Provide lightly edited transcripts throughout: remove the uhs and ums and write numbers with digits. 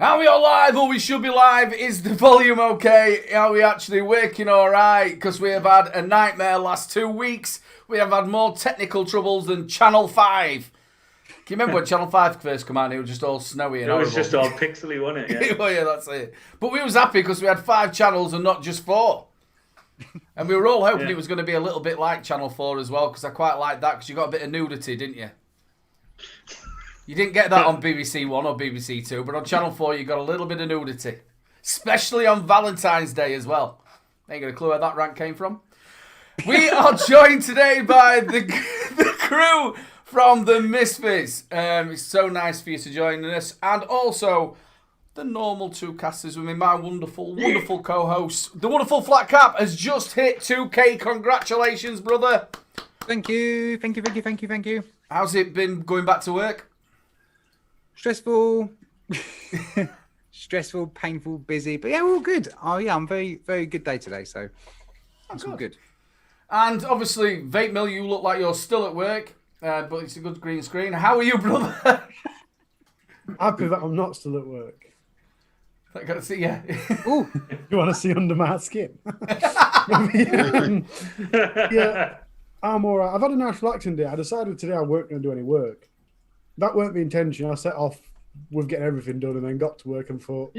Are we all live, or we should be live? Is the volume okay? Are we actually working alright? Because we have had a nightmare last 2 weeks. We have had more technical troubles than Channel 5. you remember when Channel 5 first came out and it was just all snowy and It was horrible? just all pixely, wasn't it? Yeah. Well, yeah, that's it. But we was happy because we had 5 channels and not just 4. And we were all hoping it was going to be a little bit like Channel 4 as well, because I quite liked that, because you got a bit of nudity, didn't you? You didn't get that on BBC 1 or BBC 2, but on Channel 4 you got a little bit of nudity. Especially on Valentine's Day as well. Ain't got a clue where that rank came from. We are joined today by the crew from the MISFITs. It's so nice for you to join us. And also the normal 2 casters with me, my wonderful, wonderful co-host. The wonderful Flat Cap has just hit 2K. Congratulations, brother. Thank you. Thank you, thank you, thank you, thank you. How's it been going back to work? Stressful. Stressful, painful, busy. But yeah, all good. Oh yeah, I'm very, very good day today, so it's all good. And obviously, Vapemill, you look like you're still at work, but it's a good green screen. How are you, brother? Happy that I'm not still at work. I got to see, yeah. Ooh. You want to see under my skin? Yeah, I'm all right. I've had a nice relaxing day. I decided today I weren't going to do any work. That weren't the intention. I set off with getting everything done and then got to work and thought,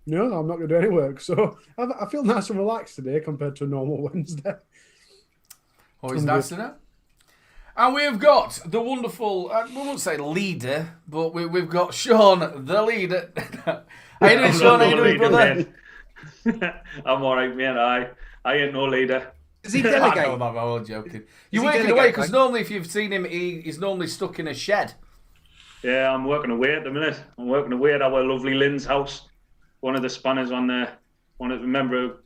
no, I'm not going to do any work. So I feel nice and relaxed today compared to a normal Wednesday. Always nice to know. And we've got the wonderful, we won't say leader, but we've got Sean, the leader. How you doing, Sean? How you doing, brother? I'm all right, man. I ain't no leader. Does he I delegate? know that, I'm all joking. Does You're he working delegate, away, because like- normally if you've seen him, he's normally stuck in a shed. Yeah, I'm working away at the minute. I'm working away at our lovely Lynn's house. One of the spanners on there. One of the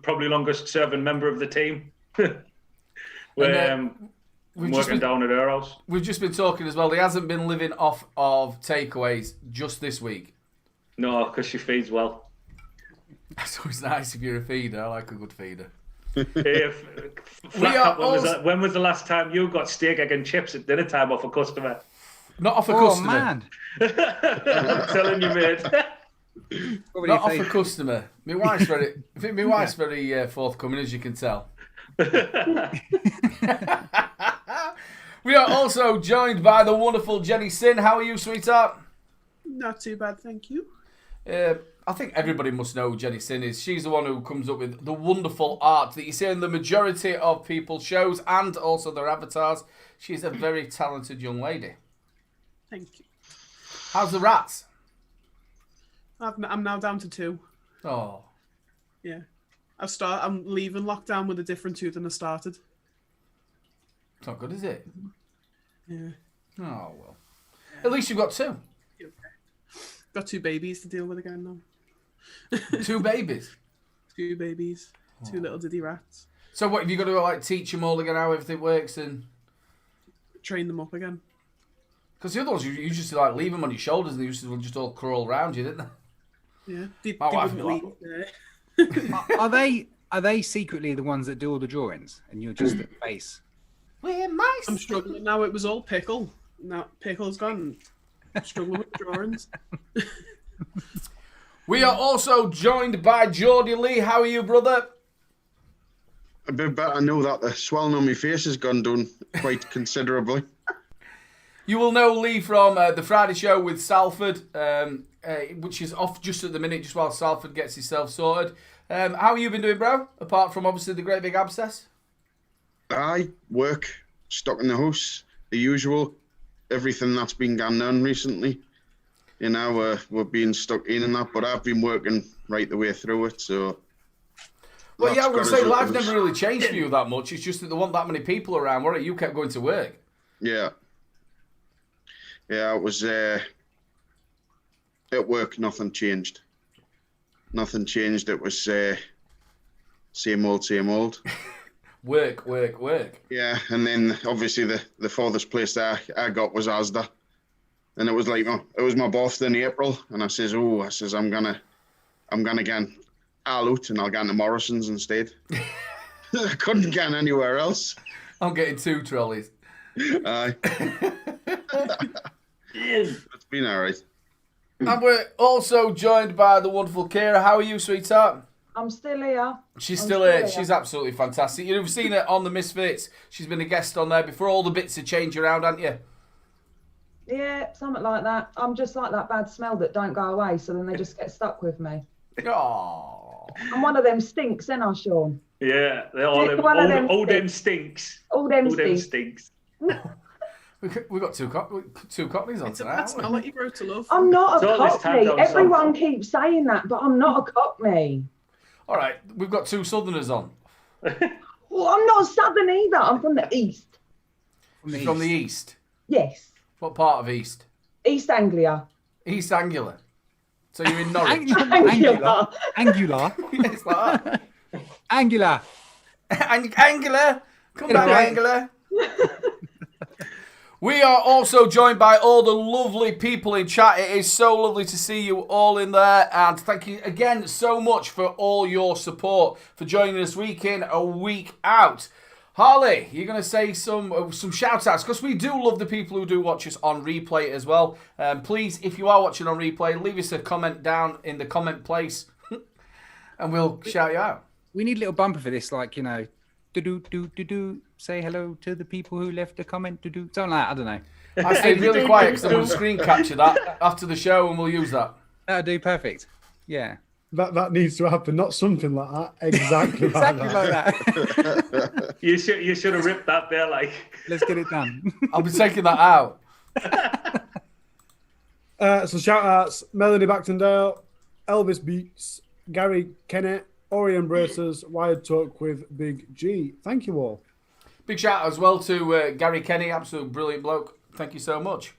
probably longest serving member of the team. Where I'm working down at her house. We've just been talking as well. He hasn't been living off of takeaways just this week. No, because she feeds well. It's always nice if you're a feeder. I like a good feeder. When was the last time you got steak, egg and chips at dinner time off a customer? Not off a Oh customer. man. I'm telling you, mate. Not off a customer. My wife's very forthcoming, as you can tell. We are also joined by the wonderful Jenny Sin. How are you, sweetheart? Not too bad, thank you. I think everybody must know who Jenny Sin is. She's the one who comes up with the wonderful art that you see in the majority of people's shows and also their avatars. She's a very talented young lady. Thank you. How's the rats? I'm now down to 2. Oh, Yeah. I'm leaving lockdown with a different 2 than I started. it's not good, is it? Yeah. Oh, well. At least you've got 2. Got 2 babies to deal with again now. 2 babies. 2 babies. 2 little diddy rats. So what, have you got to like teach them all again how everything works? And Train them up again. because the other ones, you used to like leave them on your shoulders and they used to just all crawl around you, didn't they? Yeah. My wife wouldn't would leave. Are they secretly the ones that do all the drawings and you're just at the base? We're mice. I'm struggling now. It was all Pickle. Now Pickle's gone. I'm struggling with drawings. We are also joined by Geordie Lee. How are you, brother? A bit better. I know that the swelling on my face has gone down quite considerably. You will know Lee from the Friday show with Salford, which is off just at the minute, just while Salford gets himself sorted. How have you been doing, bro? Apart from obviously the great big abscess. I work, stuck in the house, the usual, everything that's been going on recently. You know, we're being stuck in and that, but I've been working right the way through it, so... Well, yeah, I would that's say got life us- never really changed for you that much. It's just that there weren't that many people around, were it? You kept going to work. Yeah. Yeah, it was... at work, nothing changed. Nothing changed. It was same old, same old. Work. Yeah, and then obviously the farthest place that I got was Asda. And it was like, it was my birthday in April. And I says, I'm gonna get out and I'll get into Morrison's instead. I couldn't get anywhere else. I'm getting 2 trolleys. Aye. It's been all right. And we're also joined by the wonderful Kira. How are you, sweetheart? I'm still here. She's still here. She's absolutely fantastic. You've seen her on the MISFITs. She's been a guest on there before. All the bits have changed around, haven't you? Yeah, something like that. I'm just like that bad smell that don't go away, so then they just get stuck with me. Oh. I'm one of them stinks, ain't I, Sean? Yeah, they're all them, One of them all them stinks. All them All them stinks. stinks. We got two cockneys on It's a tonight. bad haven't smell we? that you grow to love. I'm not a So let's tag cockney. on Everyone keeps saying that, but I'm not a cockney. All right, we've got two southerners on. Well, I'm not southern either. I'm from the east. From the east. Yes. What part of east? East Anglia. East Anglia. So you're in Norwich. Angular. Angular. It's like that. Angular. Angela, come Get it back, right. Angela. We are also joined by all the lovely people in chat. It is so lovely to see you all in there. And thank you again so much for all your support, for joining us week in, a week out. Harley, you're going to say some shout-outs, because we do love the people who do watch us on replay as well. Please, if you are watching on replay, leave us a comment down in the comment place, and we'll shout you out. We need a little bumper for this, like, you know, do say hello to the people who left a comment, something like that. I don't know. I stayed really quiet because I'm going to screen capture that after the show, and we'll use that. That'll do perfect. Yeah. That needs to happen, not something like that. Exactly, Exactly like like that. that. You should have ripped that there, like. Let's get it done. I'll be taking that out. So shout outs: Melanie Baxendale, Elvis Beats, Gary Kennett, Ori Embraces, Wired Talk with Big G. Thank you all. Big shout out as well to Gary Kenny, absolute brilliant bloke. Thank you so much.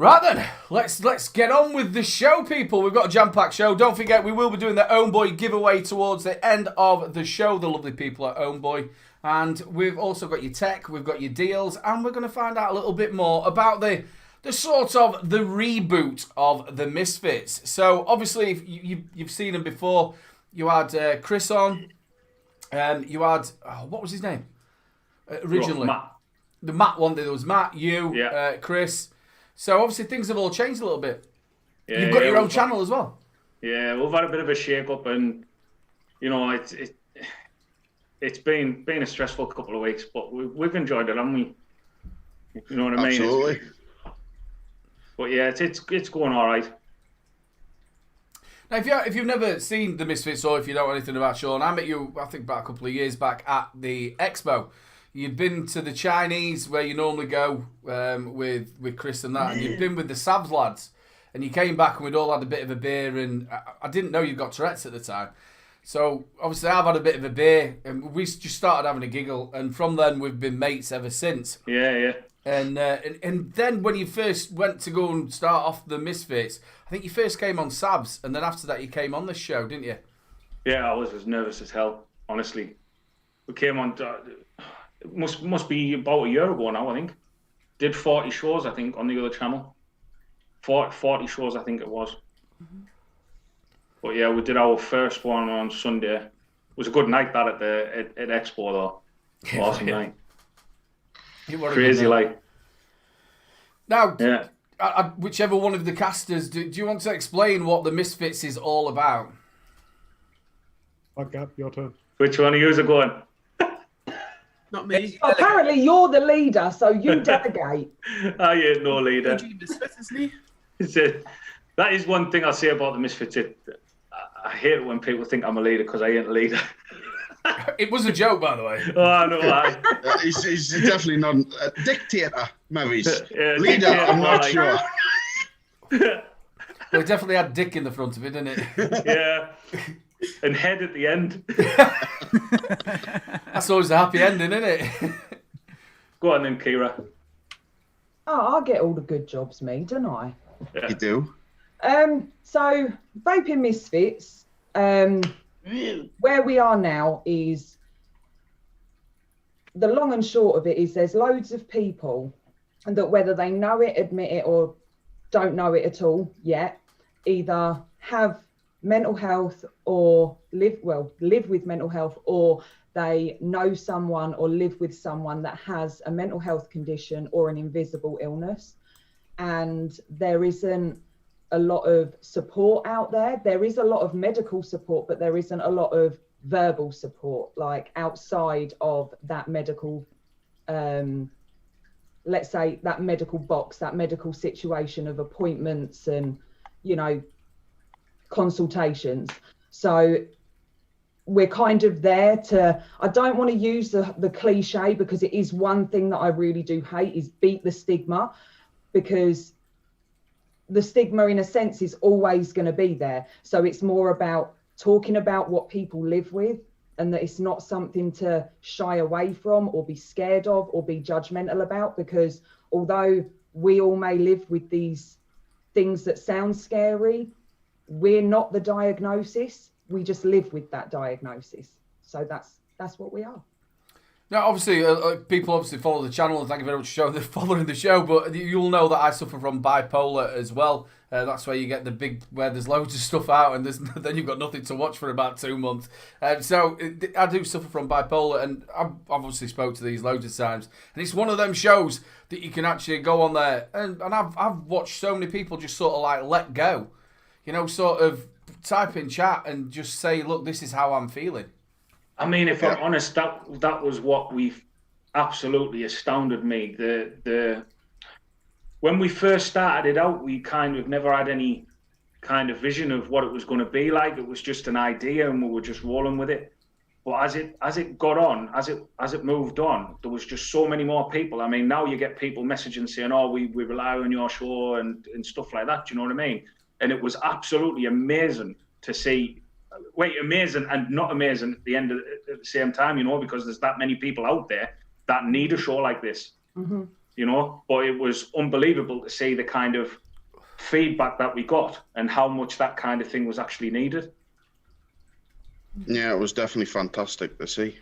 Right then, let's get on with the show, people. We've got a jam-packed show. Don't forget, we will be doing the Own Boy giveaway towards the end of the show, the lovely people at Own Boy. And we've also got your tech, we've got your deals, and we're going to find out a little bit more about the sort of the reboot of the Misfits. So, obviously, if you've seen them before. You had Chris on. You had, what was his name? Originally. Matt. The Matt one, there was Matt, you, Yeah. Chris. So obviously things have all changed a little bit. Yeah, You've got your own we've channel as well. Yeah, we've had a bit of a shake-up, and you know, it's been a stressful couple of weeks, but we've enjoyed it, haven't we? You know what I mean? Absolutely. But yeah, it's going all right. Now, if you've never seen the Misfits, or if you don't know anything about Sean, I met you, I think, about a couple of years back at the Expo. You'd been to the Chinese, where you normally go with Chris and that, and you'd been with the Sabs lads, and you came back and we'd all had a bit of a beer, and I didn't know you got Tourette's at the time. So, obviously, I've had a bit of a beer, and we just started having a giggle, and from then, we've been mates ever since. Yeah. And then when you first went to go and start off the Misfits, I think you first came on Sabs, and then after that you came on this show, didn't you? Yeah, I was as nervous as hell, honestly. We came on, it must be about a year ago now, I think. Did 40 shows, I think, on the other channel. 40 shows, I think it was. Mm-hmm. But yeah, we did our first one on Sunday. It was a good night, that, at Expo, though. Awesome night. Crazy, like. Now, yeah. Whichever one of the casters, do you want to explain what the Misfits is all about? Okay, your turn. Which one of yous are going? Not me. Apparently, you're the leader, so you delegate. I ain't no leader. OG Misfit, isn't he? That is one thing I say about the Misfits. I hate it when people think I'm a leader, because I ain't a leader. It was a joke, by the way. Oh, I know. He's definitely not a dictator, maybe. Yeah, Leader, dictator, I'm not like- sure. Well, it definitely had Dick in the front of it, didn't it? Yeah. And head at the end. That's always a happy ending, isn't it? Go on then, Kira. Oh, I get all the good jobs, me, don't I? You do. So Vaping Misfits, where we are now is, the long and short of it is, there's loads of people that, whether they know it, admit it, or don't know it at all yet, either have mental health or live with mental health, or they know someone or live with someone that has a mental health condition or an invisible illness, and there isn't a lot of support out there. There is a lot of medical support, but there isn't a lot of verbal support, like outside of that medical let's say, that medical box, that medical situation of appointments and, you know, consultations. So we're kind of there to, I don't want to use the cliche, because it is one thing that I really do hate, is beat the stigma, because the stigma in a sense is always going to be there. So it's more about talking about what people live with, and that it's not something to shy away from or be scared of or be judgmental about, because although we all may live with these things that sound scary, we're not the diagnosis. We just live with that diagnosis. So that's what we are. Now, obviously, people obviously follow the channel, and thank you very much for following the show, but you'll know that I suffer from bipolar as well. That's where you get the big, where there's loads of stuff out, and then you've got nothing to watch for about 2 months. So I do suffer from bipolar, and I've obviously spoke to these loads of times, and it's one of them shows that you can actually go on there, and I've watched so many people just sort of like let go, you know, sort of type in chat and just say, look, this is how I'm feeling. I mean, if I'm honest, that was what we've absolutely astounded me. When we first started it out, we kind of never had any kind of vision of what it was going to be like. It was just an idea, and we were just rolling with it. But as it got on, as it moved on, there was just so many more people. I mean, now you get people messaging saying, "Oh, we rely on your show," and stuff like that. Do you know what I mean? And it was absolutely amazing to see. Amazing and not amazing at the same time, you know, because there's that many people out there that need a show like this, you know. But it was unbelievable to see the kind of feedback that we got and how much that kind of thing was actually needed. Yeah, it was definitely fantastic to see.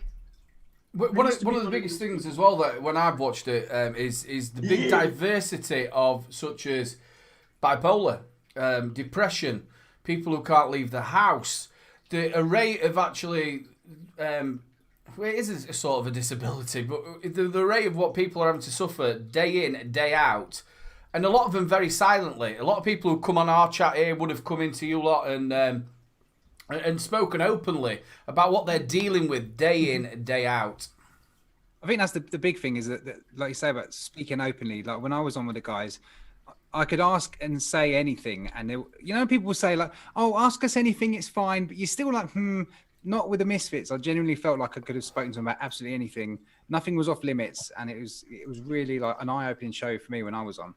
One of the biggest things as well that when I've watched it is the big diversity of such as bipolar, depression, people who can't leave the house. The array of actually, it is a sort of a disability, but the array of what people are having to suffer day in, day out, and a lot of them very silently. A lot of people who come on our chat here would have come into you lot and spoken openly about what they're dealing with day in, day out. I think that's the big thing, is that, like you say, about speaking openly. Like when I was on with the guys, I could ask and say anything, and you know, people will say like, "Oh, ask us anything, it's fine," but you're still like, not with the Misfits. I genuinely felt like I could have spoken to them about absolutely anything. Nothing was off limits, and it was really like an eye-opening show for me when I was on.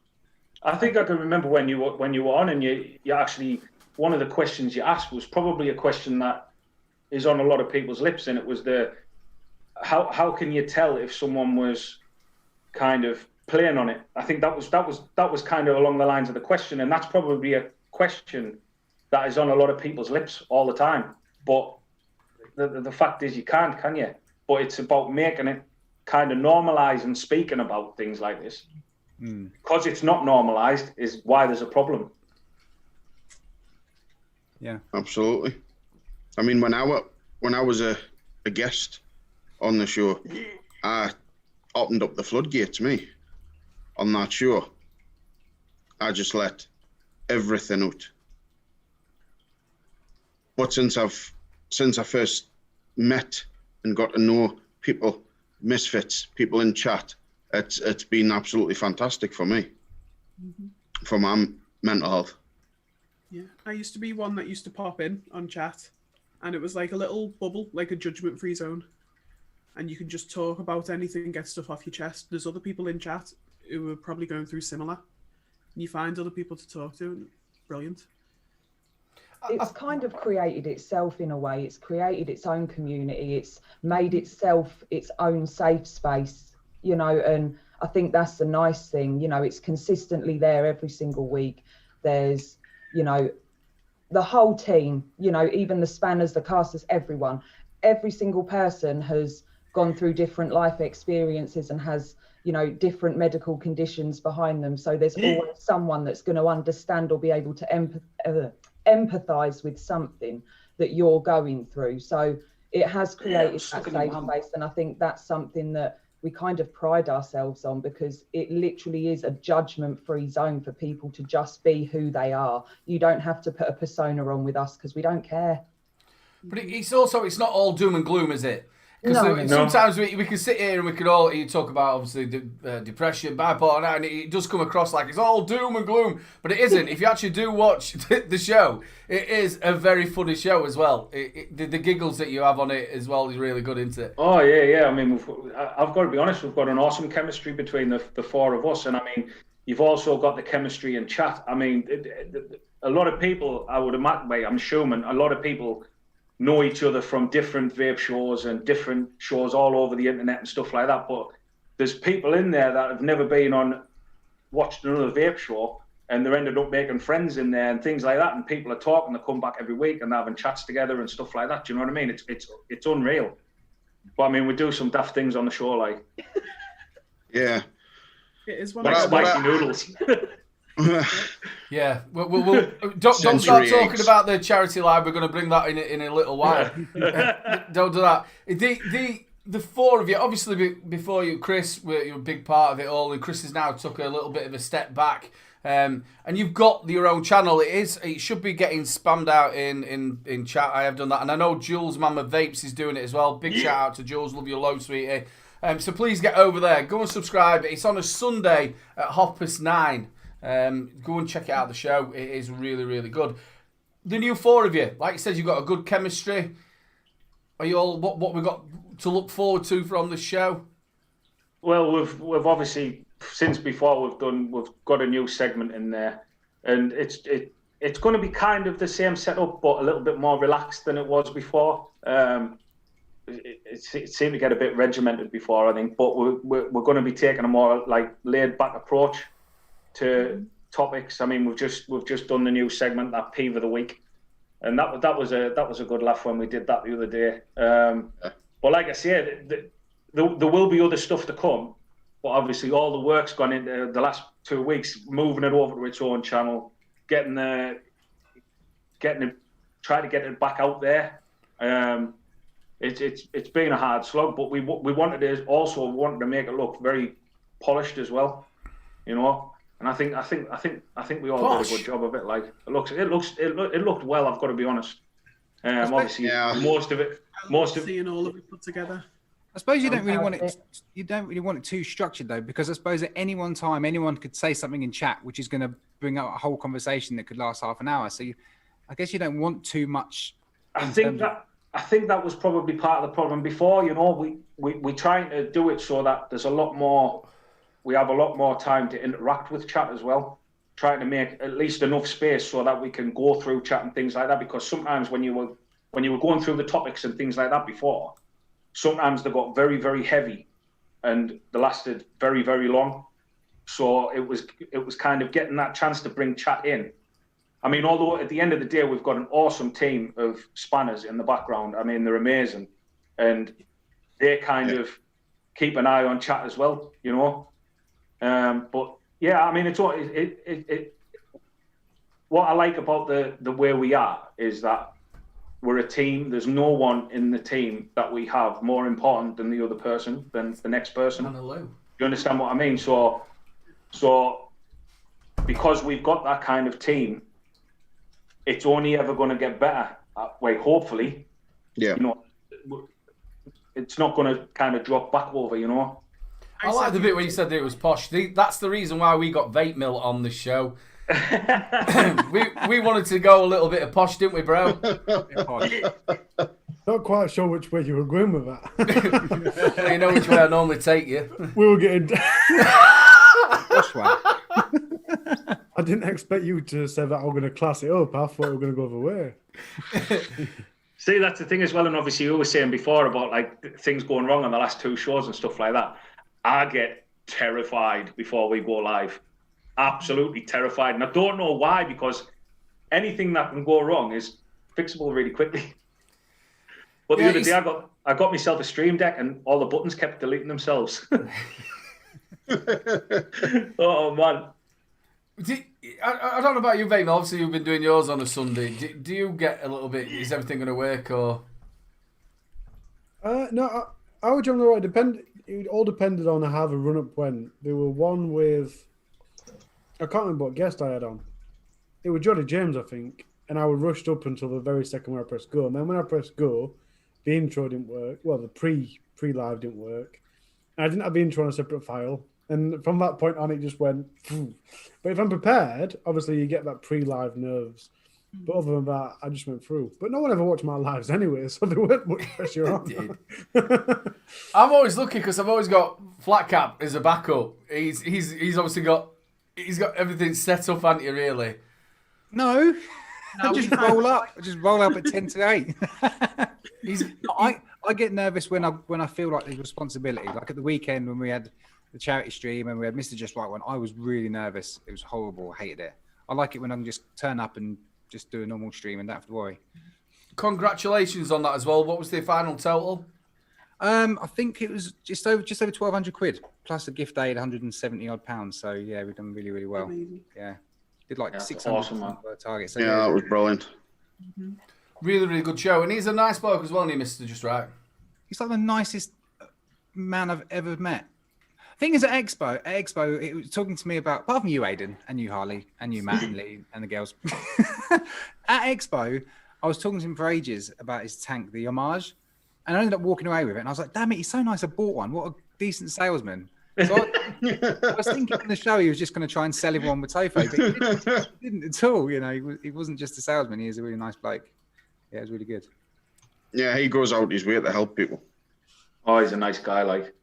I think I can remember when you were on, and you actually, one of the questions you asked was probably a question that is on a lot of people's lips, and it was how can you tell if someone was kind of playing on it? I think that was kind of along the lines of the question, and that's probably a question that is on a lot of people's lips all the time. But the fact is, you can't, can you? But it's about making it kind of normalised and speaking about things like this. Because it's not normalised is why there's a problem. Yeah, absolutely. I mean, when I was a guest on the show, I opened up the floodgates, me. On that show, I just let everything out. But since I first met and got to know people, Misfits, people in chat, it's been absolutely fantastic for me, for my mental health. Yeah, I used to be one that used to pop in on chat, and it was like a little bubble, like a judgment-free zone, and you can just talk about anything and get stuff off your chest. There's other people in chat who are probably going through similar, and you find other people to talk to, and brilliant. It's kind of created itself in a way. It's created its own community. It's made itself its own safe space, you know, and I think that's the nice thing. You know, it's consistently there every single week. There's, you know, the whole team, you know, even the spanners, the casters, everyone, every single person has gone through different life experiences and has, you know, different medical conditions behind them. So there's always someone that's going to understand or be able to empathize with something that you're going through. So it has created that safe space. And I think that's something that we kind of pride ourselves on, because it literally is a judgment-free zone for people to just be who they are. You don't have to put a persona on with us because we don't care. But it's also, it's not all doom and gloom, is it? Because sometimes we can sit here and we can all talk about obviously depression, bipolar, and it does come across like it's all doom and gloom, but it isn't. If you actually do watch the show, it is a very funny show as well. The giggles that you have on it as well is really good, isn't it? Oh yeah. I mean, I've got to be honest. We've got an awesome chemistry between the four of us, and I mean, you've also got the chemistry in chat. I mean, a lot of people, I would imagine, I'm assuming, a lot of people know each other from different vape shows and different shows all over the internet and stuff like that. But there's people in there that have never watched another vape show, and they're ended up making friends in there and things like that. And people are talking, they come back every week and they're having chats together and stuff like that. Do you know what I mean? It's unreal. But I mean, we do some daft things on the show, like yeah, it is one like of spicy noodles. Yeah, we'll don't start talking about the charity live. We're going to bring that in a little while. Don't do that. The four of you, obviously, before you, Chris, you're a big part of it all, and Chris has now took a little bit of a step back. And you've got your own channel. It should be getting spammed out in chat. I have done that, and I know Jules Mama Vapes is doing it as well. Big shout out to Jules. Love you loads, sweetie. So please get over there. Go and subscribe. It's on a Sunday at 9:30. Go and check it out. The show, it is really, really good. The new four of you, like you said, you've got a good chemistry. Are you all what we got to look forward to from the show? Well, we've obviously since before we've got a new segment in there, and it's going to be kind of the same setup but a little bit more relaxed than it was before. It seemed to get a bit regimented before, I think, but we're going to be taking a more like laid back approach to topics. I mean, we've just done the new segment, that peeve of the week, and that was a good laugh when we did that the other day. But like I said, there will be other stuff to come, but obviously all the work's gone into the last 2 weeks, moving it over to its own channel, trying to get it back out there. It's been a hard slog, but we wanted to make it look very polished as well, you know. And I think we all did a good job of it. Like it looked well. I've got to be honest. Obviously, most of it. Seeing all of it put together. I suppose you don't really want it. You don't really want it too structured though, because I suppose at any one time anyone could say something in chat, which is going to bring up a whole conversation that could last half an hour. So I guess you don't want too much. I think that was probably part of the problem before. You know, we trying to do it so that there's a lot more. We have a lot more time to interact with chat as well. Trying to make at least enough space so that we can go through chat and things like that. Because sometimes when you were going through the topics and things like that before, sometimes they got very, very heavy and they lasted very, very long. So it was kind of getting that chance to bring chat in. I mean, although at the end of the day, we've got an awesome team of spanners in the background. I mean, they're amazing. And they kind of keep an eye on chat as well, you know. But yeah, I mean, what I like about the way we are is that we're a team. There's no one in the team that we have more important than the other person, than the next person. Do you understand what I mean? So because we've got that kind of team, it's only ever going to get better. Hopefully, you know, it's not going to kind of drop back over, you know. I like the bit when you said that it was posh. That's the reason why we got Vapemill on the show. we wanted to go a little bit of posh, didn't we, bro? Not quite sure which way you were going with that. Well, you know which way I normally take you. We were getting. Posh way. I didn't expect you to say that I'm going to class it up. I thought we were going to go the way. See, that's the thing as well. And obviously, you were saying before about like things going wrong on the last two shows and stuff like that. I get terrified before we go live. Absolutely terrified. And I don't know why, because anything that can go wrong is fixable really quickly. But the other day, I got myself a stream deck and all the buttons kept deleting themselves. Oh, man. I don't know about you, Vape. Obviously, you've been doing yours on a Sunday. Do you get a little bit, is everything going to work, or? No, I would generally right. It all depended on how the run-up went. There were one with, I can't remember what guest I had on. It was Jody James, I think, and I was rushed up until the very second when I pressed go. And then when I pressed go, the intro didn't work. Well, the pre-live didn't work. And I didn't have the intro on a separate file. And from that point on, it just went. Phew. But if I'm prepared, obviously you get that pre-live nerves. But other than that, I just went through. But no one ever watched my lives anyway, so there weren't much pressure on. I'm always lucky because I've always got Flat Cap as a backup. He's obviously got everything set up, haven't you? Really? No, I just roll up. I just roll up at 10 to 8. I get nervous when I feel like there's responsibility. Like at the weekend when we had the charity stream and we had Mr. Just Right one, I was really nervous. It was horrible. I hated it. I like it when I can just turn up and just do a normal stream and don't have to worry. Congratulations on that as well. What was the final total? I think it was just over 1,200 quid plus a gift aid, 170 odd pounds. So yeah, we've done really, really well. Amazing. Yeah, did like That's 600 awesome, man. target. So Yeah, that was brilliant. Really, really good show. And he's a nice bloke as well, isn't he, Mr. Just Right? he's like the nicest man I've ever met. Thing is, at Expo, it was talking to me about, apart from you, Aidan, and you, Harley, and you, Matt, and Lee, and the girls. At Expo, I was talking to him for ages about his tank, the Homage, and I ended up walking away with it. And I was like, damn it, he's so nice, I bought one. What a decent salesman. So I was thinking on the show he was just going to try and sell everyone with tofu, but he didn't at all. You know, he wasn't just a salesman. He is a really nice bloke. Yeah, it was really good. Yeah, he goes out his way to help people. Oh, he's a nice guy, like.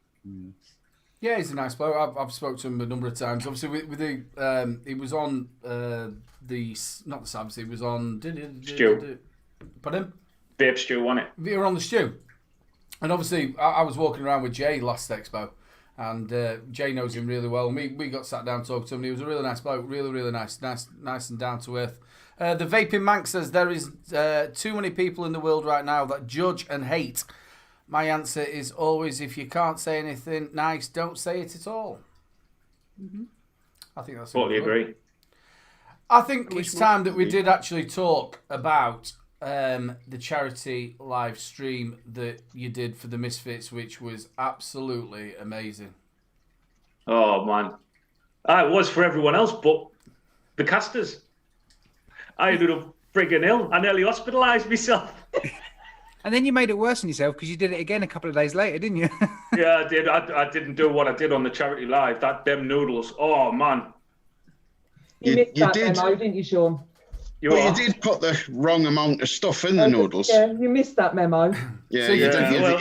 Yeah, he's a nice bloke. I've spoken to him a number of times. Obviously, with the he was on not the Sabs. He was on Stew. Pardon? Vape Stew, wasn't it? We were on the Stew, and obviously I was walking around with Jay last Expo, and Jay knows him really well. And we got sat down talking to him. And he was a really nice bloke, really nice and down to earth. The Vaping Mank says there is too many people in the world right now that judge and hate. My answer is always, if you can't say anything nice, don't say it at all. I think that's Totally agree. I think it's time that we did actually talk about the charity live stream that you did for the Misfits, which was absolutely amazing. Oh, man. It was for everyone else, but the casters. I ended up friggin' ill. I nearly hospitalised myself. And then you made it worse on yourself because you did it again a couple of days later, didn't you? Yeah, I did. I didn't do what I did on the charity live. Them noodles. Oh, man. You missed that did. memo, didn't you, Sean? You You did put the wrong amount of stuff in the noodles. Yeah, you missed that memo. Yeah, So you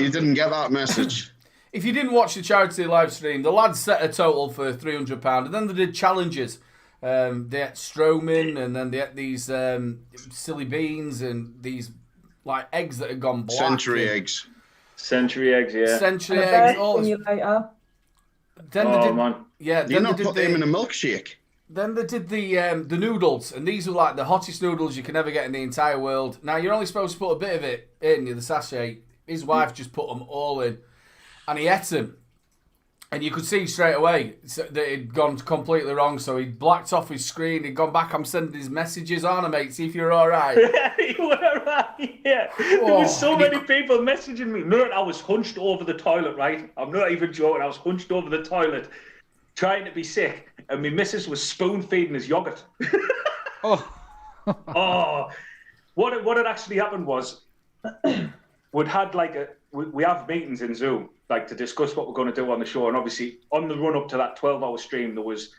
you didn't get that message. If you didn't watch the charity live stream, the lads set a total for £300, and then they did challenges. They ate Stromin, and then they ate these silly beans and these like eggs that had gone black. Century eggs. Century eggs, yeah. Century And a eggs. bird All simulator. then they Oh, did, man. yeah. You Then they not did put them in a the, milkshake. then they did the noodles, and these were like the hottest noodles you can ever get in the entire world. Now you're only supposed to put a bit of it in the sachet. His wife just put them all in, and he ate them. And you could see straight away that he'd gone completely wrong. So he'd blacked off his screen. He'd gone back. I'm sending his messages on, mate. See if you're all right. You were right, yeah. There was so many people messaging me. No, I was hunched over the toilet, right? I'm not even joking. I was hunched over the toilet, trying to be sick, and my missus was spoon feeding his yogurt. Oh, what had actually happened was we'd had we have meetings in Zoom, like to discuss what we're going to do on the show, and obviously on the run up to that 12-hour stream there was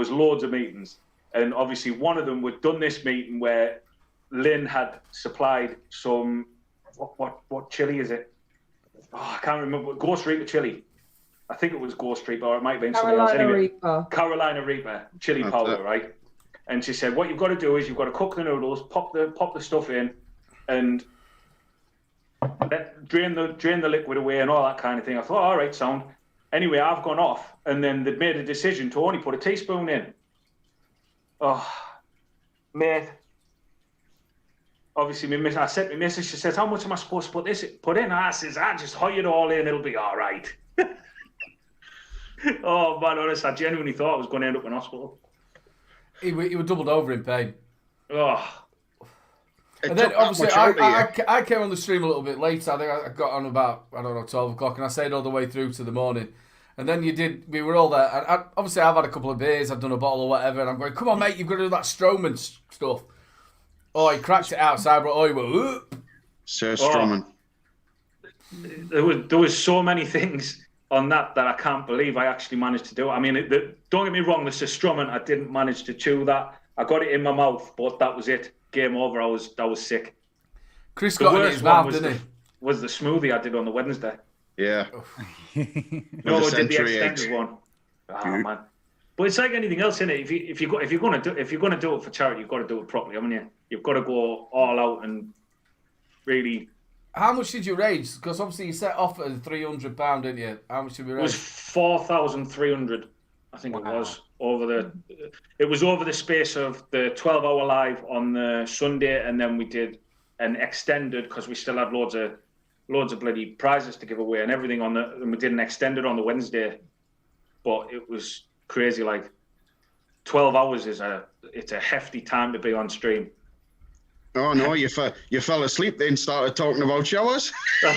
loads of meetings, and obviously one of them we'd done this meeting where Lynn had supplied some what chili is it? Oh, I can't remember. Ghost Reaper chili. I think it was Ghost Reaper, or it might have been something else. Carolina Anyway, Reaper. Carolina Reaper chili That's powder, it. right? And she said, what you've got to do is you've got to cook the noodles, pop the stuff in, and drain the liquid away and all that kind of thing. I thought, all right, sound. Anyway, I've gone off, and then they'd made a decision to only put a teaspoon in. Oh, mate. Obviously, I said to my missus, she says, how much am I supposed to put in? I says, I just hoy it all in, it'll be all right. Oh, man, honest, I genuinely thought I was going to end up in hospital. He was doubled over in pain. Oh, It And then took that obviously much out of you. I came on the stream a little bit later. I think I got on about 12 o'clock, and I stayed all the way through to the morning. And then we were all there. And obviously I've had a couple of beers, I've done a bottle or whatever, and I'm going, come on mate, you've got to do that Stroman stuff. Oh, he cracked it outside, but he went, whoop. Sir Strumman. there was so many things on that I can't believe I actually managed to do. I mean, don't get me wrong, the Strumming, I didn't manage to chew that. I got it in my mouth, but that was it. Game over. I was sick. Chris The got it in worst his one mouth, was didn't was the smoothie I did on the Wednesday. Yeah. No, I did the century extended eggs. one. Oh man. But it's like anything else, innit? If you're gonna do it for charity, you've got to do it properly, haven't you? You've got to go all out and really. How much did you raise? Because obviously you set off at £300, didn't you? How much did we It was raise? 4,300, I think it Wow. was over the space of the 12-hour live on the Sunday, and then we did an extended because we still had loads of bloody prizes to give away and everything and we did an extended on the Wednesday, but it was crazy. Like 12 hours it's a hefty time to be on stream. Oh no, you fell asleep then started talking about showers. I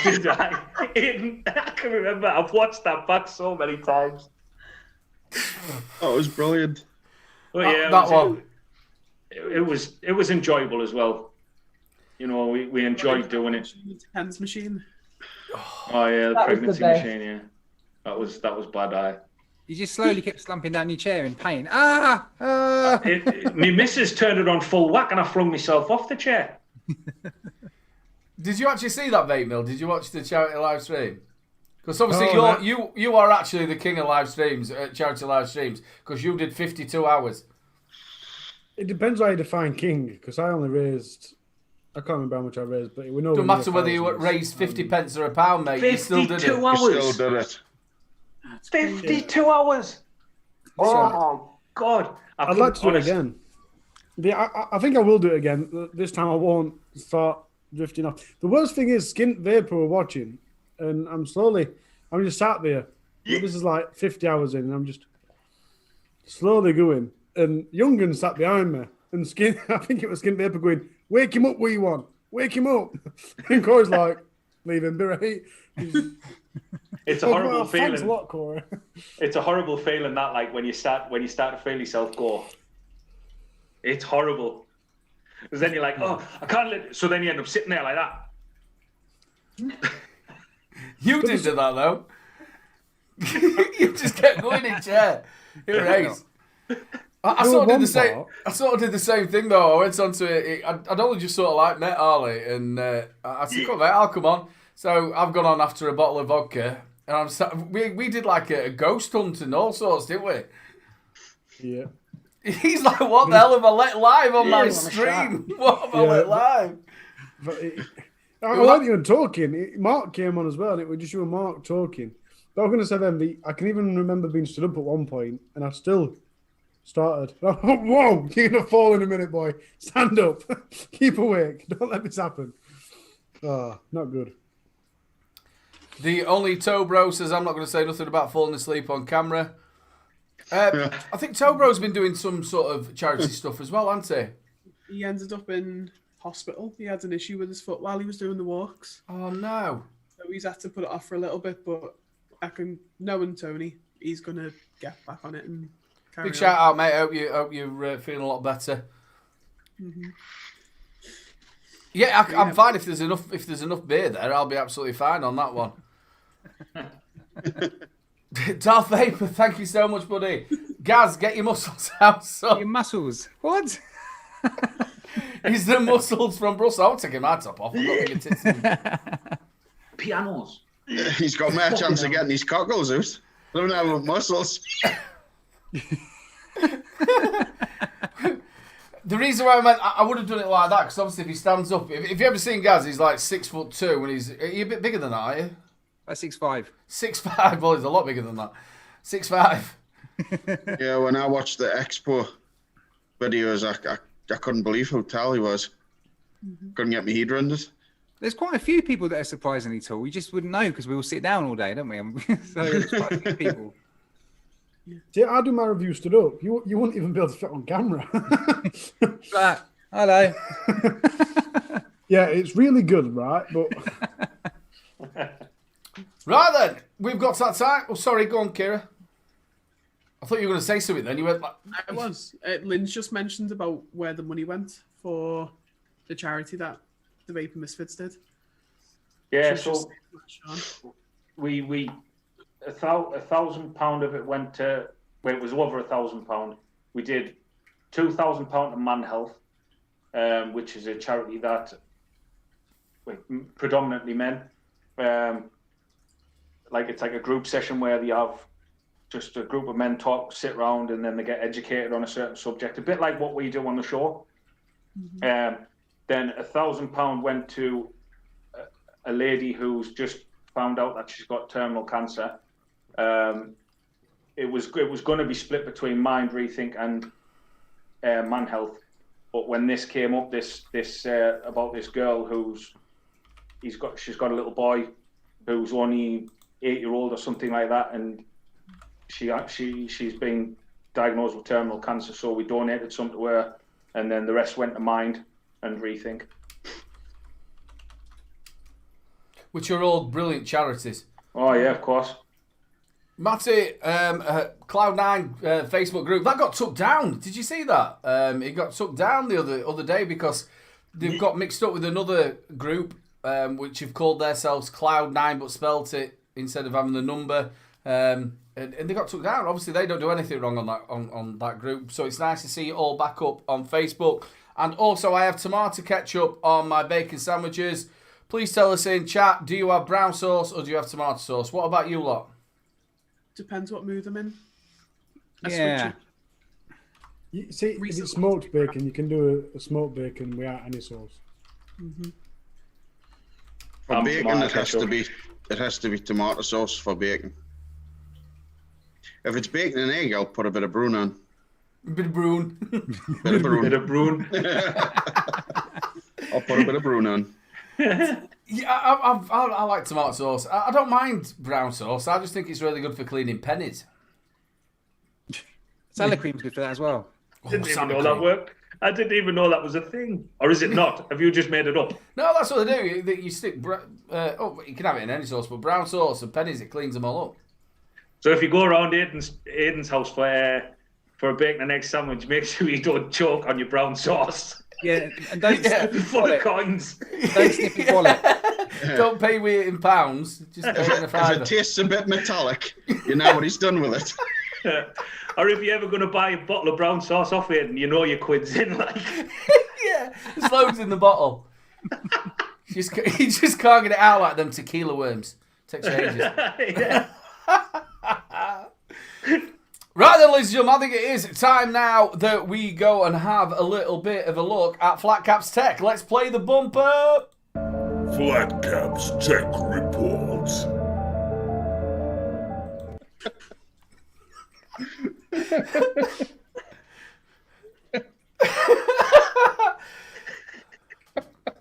can remember. I've watched that back so many times. Oh, it was brilliant. But yeah, that one. It was enjoyable as well. You know, we enjoyed doing it. Hands machine. Oh yeah, the That was the pregnancy best. machine. Yeah, that was bad. You just slowly kept slumping down your chair in pain. My missus turned it on full whack, and I flung myself off the chair. Did you actually see that vape mill? Did you watch the charity live stream? Because obviously Oh, you are actually the king of live streams, charity live streams, because you did 52 hours. It depends how you define king, because I only raised. I can't remember how much I raised, but we know. Doesn't matter whether you raised 50 pence or a pound, mate. You still did it. 52 You hours. still did it. 52 hours. Oh God! I'd like to do it again. I think I will do it again. This time I won't start drifting off. The worst thing is Skint Vapor were watching, and I'm just sat there. This is like 50 hours in, and I'm just slowly going. And Young'un sat behind me, and I think it was Skint Vapor going, "Wake him up, wee one, wake him up." And Corey's like, "Leave him be right." It's a horrible Thanks a feeling. lot, Corey. It's a horrible feeling that, like, when you start to feel yourself go. It's horrible. Because then you're like, oh, I can't let. So then you end up sitting there like that. You did do that though. You just kept going in chair. It raised. I sort of did the same. part. I sort of did the same thing though. I went onto it. I'd only just sort of like met Harley, and I said, "Come on, mate, I'll come on." So I've gone on after a bottle of vodka, and we did like a ghost hunt and all sorts, didn't we? Yeah. He's like, "What the hell have I let live on my stream? What have I let live?" But I wasn't even talking. Mark came on as well, and it was just you and Mark talking. But I was going to say then, I can even remember being stood up at one point, and I still started. Whoa, you're going to fall in a minute, boy. Stand up. Keep awake. Don't let this happen. Oh, not good. The only Tobro says, "I'm not going to say nothing about falling asleep on camera." I think Tobro's been doing some sort of charity stuff as well, hasn't he? He ended up in hospital. He had an issue with his foot while he was doing the walks. Oh no. So he's had to put it off for a little bit, but knowing Tony, he's going to get back on it and carry Big on. shout out, mate. Hope you're feeling a lot better. Mm-hmm. Yeah, I'm fine if there's enough beer there. I'll be absolutely fine on that one. Darth Vapor, thank you so much, buddy. Gaz, get your muscles out, son. Your muscles. What? He's the muscles from Brussels. I'll take my top off. I'm not big tits. Pianos. He's got more chance of getting his cockles out. Don't have muscles. The reason why I would have done it like that, because obviously if he stands up, if you ever seen Gaz, he's like 6'2", and are you a bit bigger than that, are you? 6'5". 6'5". Well, he's a lot bigger than that. 6'5". Yeah, when I watched the Expo videos, I couldn't believe how tall he was. Couldn't get my head around it. There's quite a few people that are surprisingly tall. We just wouldn't know because we all sit down all day, don't we? So there's quite a few people. See, I do my review stood up. You wouldn't even be able to fit on camera. Hello. Yeah, it's really good, right? But Right then, we've got that time. Oh, sorry, go on, Kira. I thought you were going to say something then. You went like... I was. Lynn's just mentioned about where the money went for the charity that the Vape MISFITs did. Yeah, Should so just- Sean. we £1,000 of it went to, well, it was over £1,000. We did £2,000 to Man Health, which is a charity that predominantly men. It's like a group session where they have just a group of men talk, sit around, and then they get educated on a certain subject, a bit like what we do on the show. Then £1,000 went to a lady who's just found out that she's got terminal cancer. It was going to be split between Mind Rethink and Man Health, but when this came up, this about this girl she's got a little boy who's only 8-year-old or something like that, and she's been diagnosed with terminal cancer. So we donated some to her, and then the rest went to Mind and Rethink, which are all brilliant charities. Oh yeah, of course. Matty, Cloud9 Facebook group, that got took down. Did you see that? It got took down the other day because they've got mixed up with another group, which have called themselves Cloud9 but spelt it instead of having the number. And they got took down. Obviously, they don't do anything wrong on that group. So it's nice to see it all back up on Facebook. And also, I have tomato ketchup on my bacon sandwiches. Please tell us in chat, do you have brown sauce or do you have tomato sauce? What about you lot? Depends what mood I'm in. Yeah. You see, if it's smoked bacon, you can do a smoked bacon without any sauce. For bacon, tomato it has ketchup. to be tomato sauce for bacon. If it's bacon and egg, I'll put a bit of Bruin on. Bit of Bruin. Bit of Bruin. Bit of Bruin. I'll put a bit of Bruin on. Yeah, I like tomato sauce. I don't mind brown sauce. I just think it's really good for cleaning pennies. Salad cream's good for that as well. Didn't even salad know that cream. worked. I didn't even know that was a thing. Or is it not? Have you just made it up? No, that's what they do. You stick... you can have it in any sauce, but brown sauce and pennies, it cleans them all up. So if you go around Aiden's house for a bacon and egg sandwich, make sure you don't choke on your brown sauce. Yeah, and don't snip your Full of wallet. coins. Don't snip your wallet. Don't pay me it in pounds. Just pay it in a If fiver. it tastes a bit metallic, you know what he's done with it. Or if you're ever going to buy a bottle of brown sauce off Aiden, you know your quid's in. Like, Yeah, there's loads in the bottle. You just can't get it out like them tequila worms. Takes ages. yeah. Right then, ladies and gentlemen, I think it is time now that we go and have a little bit of a look at Flatcap's Tech. Let's play the bumper. Flatcap's Tech Reports.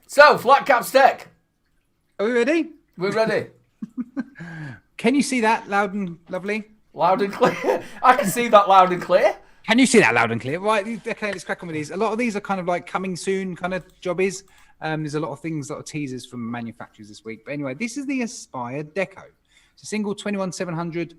So, Flatcap's Tech. Are we ready? We're ready. Can you see that loud and lovely? Loud and clear. I can see that loud and clear. Can you see that loud and clear? Right, okay, let's crack on with these. A lot of these are kind of like coming soon kind of jobbies. There's a lot of things, a lot of teasers from manufacturers this week. But anyway, this is the Aspire Deco. It's a single 21700.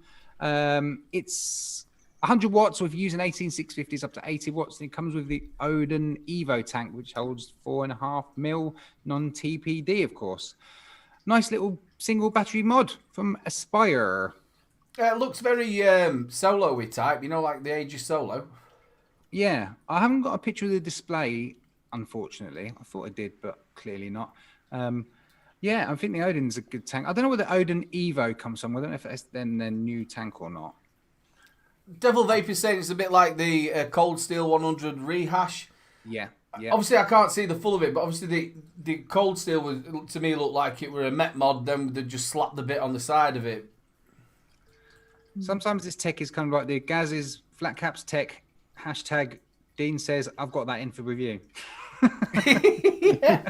It's 100 watts, so if you're using 18650s up to 80 watts, and it comes with the Odin Evo tank, which holds 4.5 mil non-TPD, of course. Nice little single battery mod from Aspire. It looks very solo-y type, you know, like the age of Solo. Yeah, I haven't got a picture of the display, unfortunately. I thought I did, but clearly not. Yeah, I think the Odin's a good tank. I don't know where the Odin Evo comes from. I don't know if that's then their new tank or not. Devil Vape is saying it's a bit like the Cold Steel 100 rehash. Yeah, yeah. Obviously, I can't see the full of it, but obviously the Cold Steel was, to me, looked like it were a Met mod. Then they just slapped the bit on the side of it. Sometimes this tech is kind of like the Gaz's Flat Caps Tech hashtag. Dean says, "I've got that in for review." Yeah.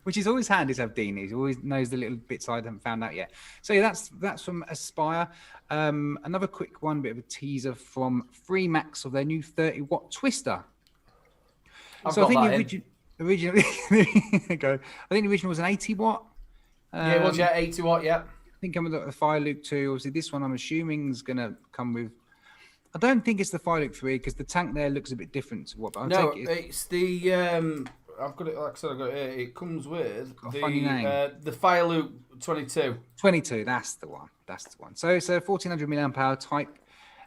Which is always handy to have Dean. He always knows the little bits I haven't found out yet. So yeah, that's from Aspire. Another quick one, bit of a teaser from Freemax of their new 30-watt twister. I've So got I that think in. originally, I think the original was an 80-watt. Yeah, it was, 80 watt, yeah. I think I'm with the Fire Luke 2. Obviously, this one I'm assuming is going to come with. I don't think it's the Fire Luke 3 because the tank there looks a bit different to what. But I'll No, take it. it's the I've got it. Like I said, I've got it here. It comes with Got a funny name. the Fire Loop 22. 22. That's the one. That's the one. So it's a 1400 milliamp hour type.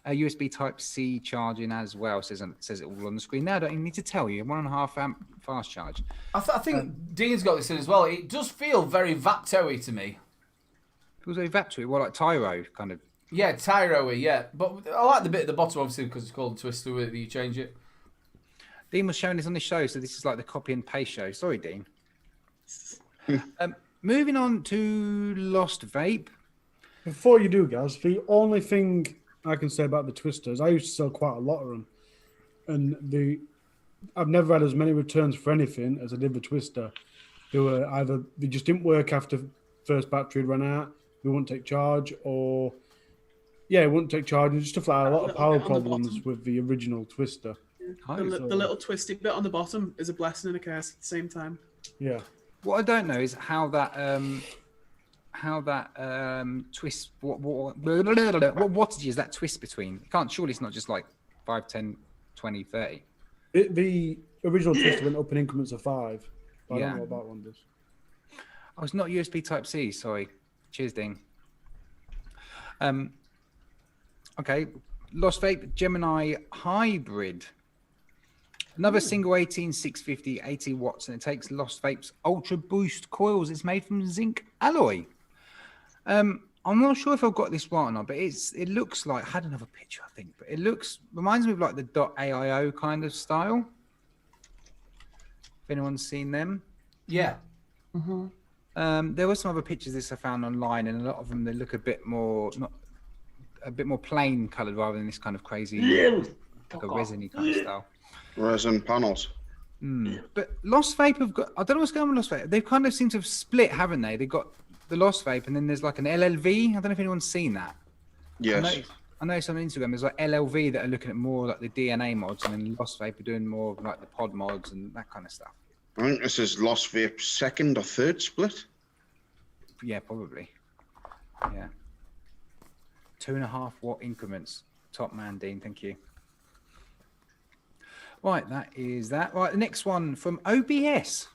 USB Type C charging as well. Says it all on the screen. Now I don't even need to tell you. 1.5 amp fast charge. I think Dean's got this in as well. It does feel very Vapto-y to me. It was a Vapto, well, like Tyro kind of. Yeah, Tyro-y, yeah. But I like the bit at the bottom, obviously, because it's called a twister that you change it. Dean was showing this on the show, so this is like the copy and paste show. Sorry, Dean. Moving on to Lost Vape. Before you do, guys, the only thing I can say about the twisters, I used to sell quite a lot of them, and I've never had as many returns for anything as I did the twister. They just didn't work after first battery had run out. They wouldn't take charge, or it wouldn't take charge, and just stuff like that. A lot of power problems with the original twister. The little twisty bit on the bottom is a blessing and a curse at the same time. Yeah. What I don't know is how that twist. What wattage is that twist between? Surely it's not just like 5, 10, 20, 30. The original twister went up in increments of 5. But I Yeah. don't know what that one does. Oh, it's not USB Type C. Sorry. Cheers, Ding. Okay. Lost Vape Gemini Hybrid. Another single 18650, 80 watts, and it takes Lost Vape's Ultra Boost coils. It's made from zinc alloy. I'm not sure if I've got this right or not, but it looks like, I had another picture, I think, but it reminds me of like the .aio kind of style. If anyone's seen them. Yeah. There were some other pictures this I found online, and a lot of them, they look a bit more plain coloured rather than this kind of crazy, like a resiny kind of style. Resin panels. But Lost Vape have got, I don't know what's going on with Lost Vape. They've kind of seem to have split, haven't they? They've got the Lost Vape, and then there's like an LLV. I don't know if anyone's seen that. Yes. I know on Instagram there's like LLV that are looking at more like the DNA mods, and then Lost Vape are doing more of like the pod mods and that kind of stuff. I think this is Lost Vape's second or third split. Yeah, probably. Yeah. 2.5 watt increments. Top man, Dean. Thank you. Right, that is that. Right, the next one from OBS.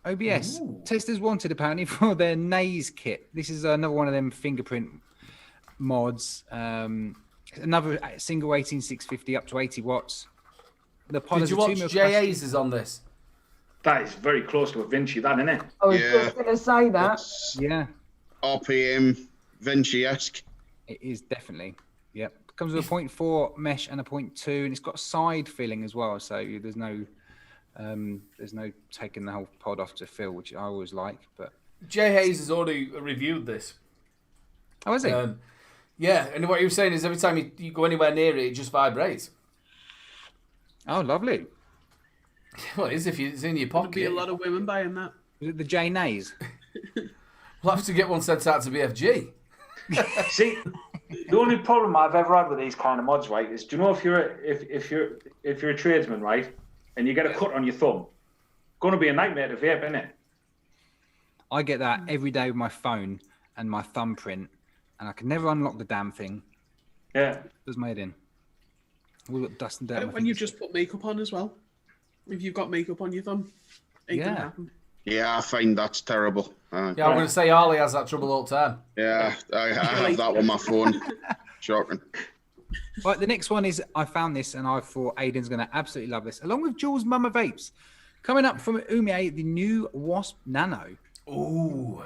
OBS. Ooh. Testers wanted apparently for their Naze kit. This is another one of them fingerprint mods. Another single 18650 up to 80 watts. The pod Did you watch JA's is on this? That is very close to a Vinci, that, isn't it? I was just going to say that. It's Yeah, RPM Vinci-esque. it is definitely. Yep. Comes with a 0.4 mesh and a 0.2, and it's got side filling as well. So there's no taking the whole pod off to fill, which I always like. But Jay Hayes has already reviewed this. oh, is it? Yeah, and what he was saying is every time you go anywhere near it, it just vibrates. Oh, lovely. Well, it is if it's in your There'll pocket. be a lot of women buying that. Is it the J Naze? We'll have to get one sent out to BFG. See, the only problem I've ever had with these kind of mods, right, is do you know if you're a tradesman, right, and you get a cut on your thumb, going to be a nightmare to vape, isn't it? I get that every day with my phone and my thumbprint, and I can never unlock the damn thing. Yeah. It was made in. All got dust and dirt. on my When you fingers. just put makeup on as well. If you've got makeup on your thumb, ain't Yeah. gonna happen. Yeah, I find that's terrible. Yeah, I'm going to say Harley has that trouble all the time. Yeah, I have that with my phone. Shocking. Right, the next one is, I found this and I thought Aiden's going to absolutely love this, along with Jules' Mama Vapes. Coming up from Umie, the new Wasp Nano. Ooh.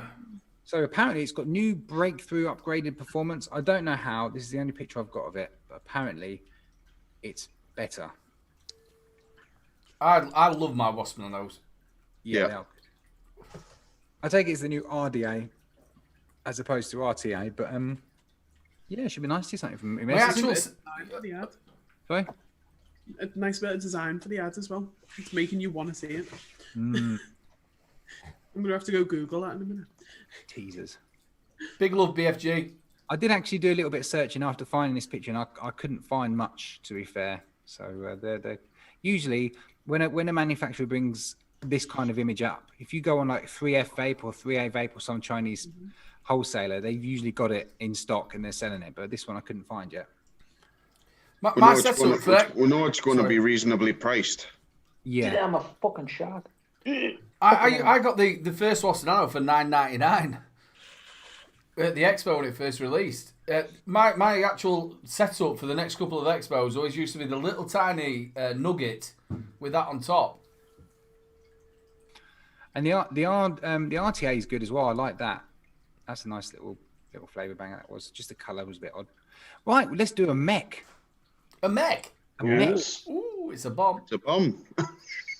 So apparently it's got new breakthrough upgraded performance. I don't know how. This is the only picture I've got of it, but apparently it's better. I love my Wasp Nanos. Yeah. they are. I take it it's the new RDA as opposed to RTA, but yeah, it should be nice to see something from Umie. My actual... Design for the ad. Sorry? A nice bit of design for the ad as well. It's making you want to see it. Mm, I'm gonna have to go Google that in a minute. teasers. Big love, BFG. I did actually do a little bit of searching after finding this picture, and I couldn't find much, to be fair. So they're usually when a manufacturer brings this kind of image up, if you go on like 3F Vape or 3A Vape or some Chinese wholesaler, they've usually got it in stock and they're selling it. But this one I couldn't find yet. My setup for that... We know it's going to be reasonably priced. Yeah. I'm a fucking shark. I got the first Wasanano for $9.99 at the expo when it first released. My actual setup for the next couple of expos always used to be the little tiny nugget with that on top. And the RTA is good as well. I like that. That's a nice little flavour banger. That was just the colour was a bit odd. Right, let's do a mech. A mech. Yes. Ooh, it's a bomb. It's a bomb.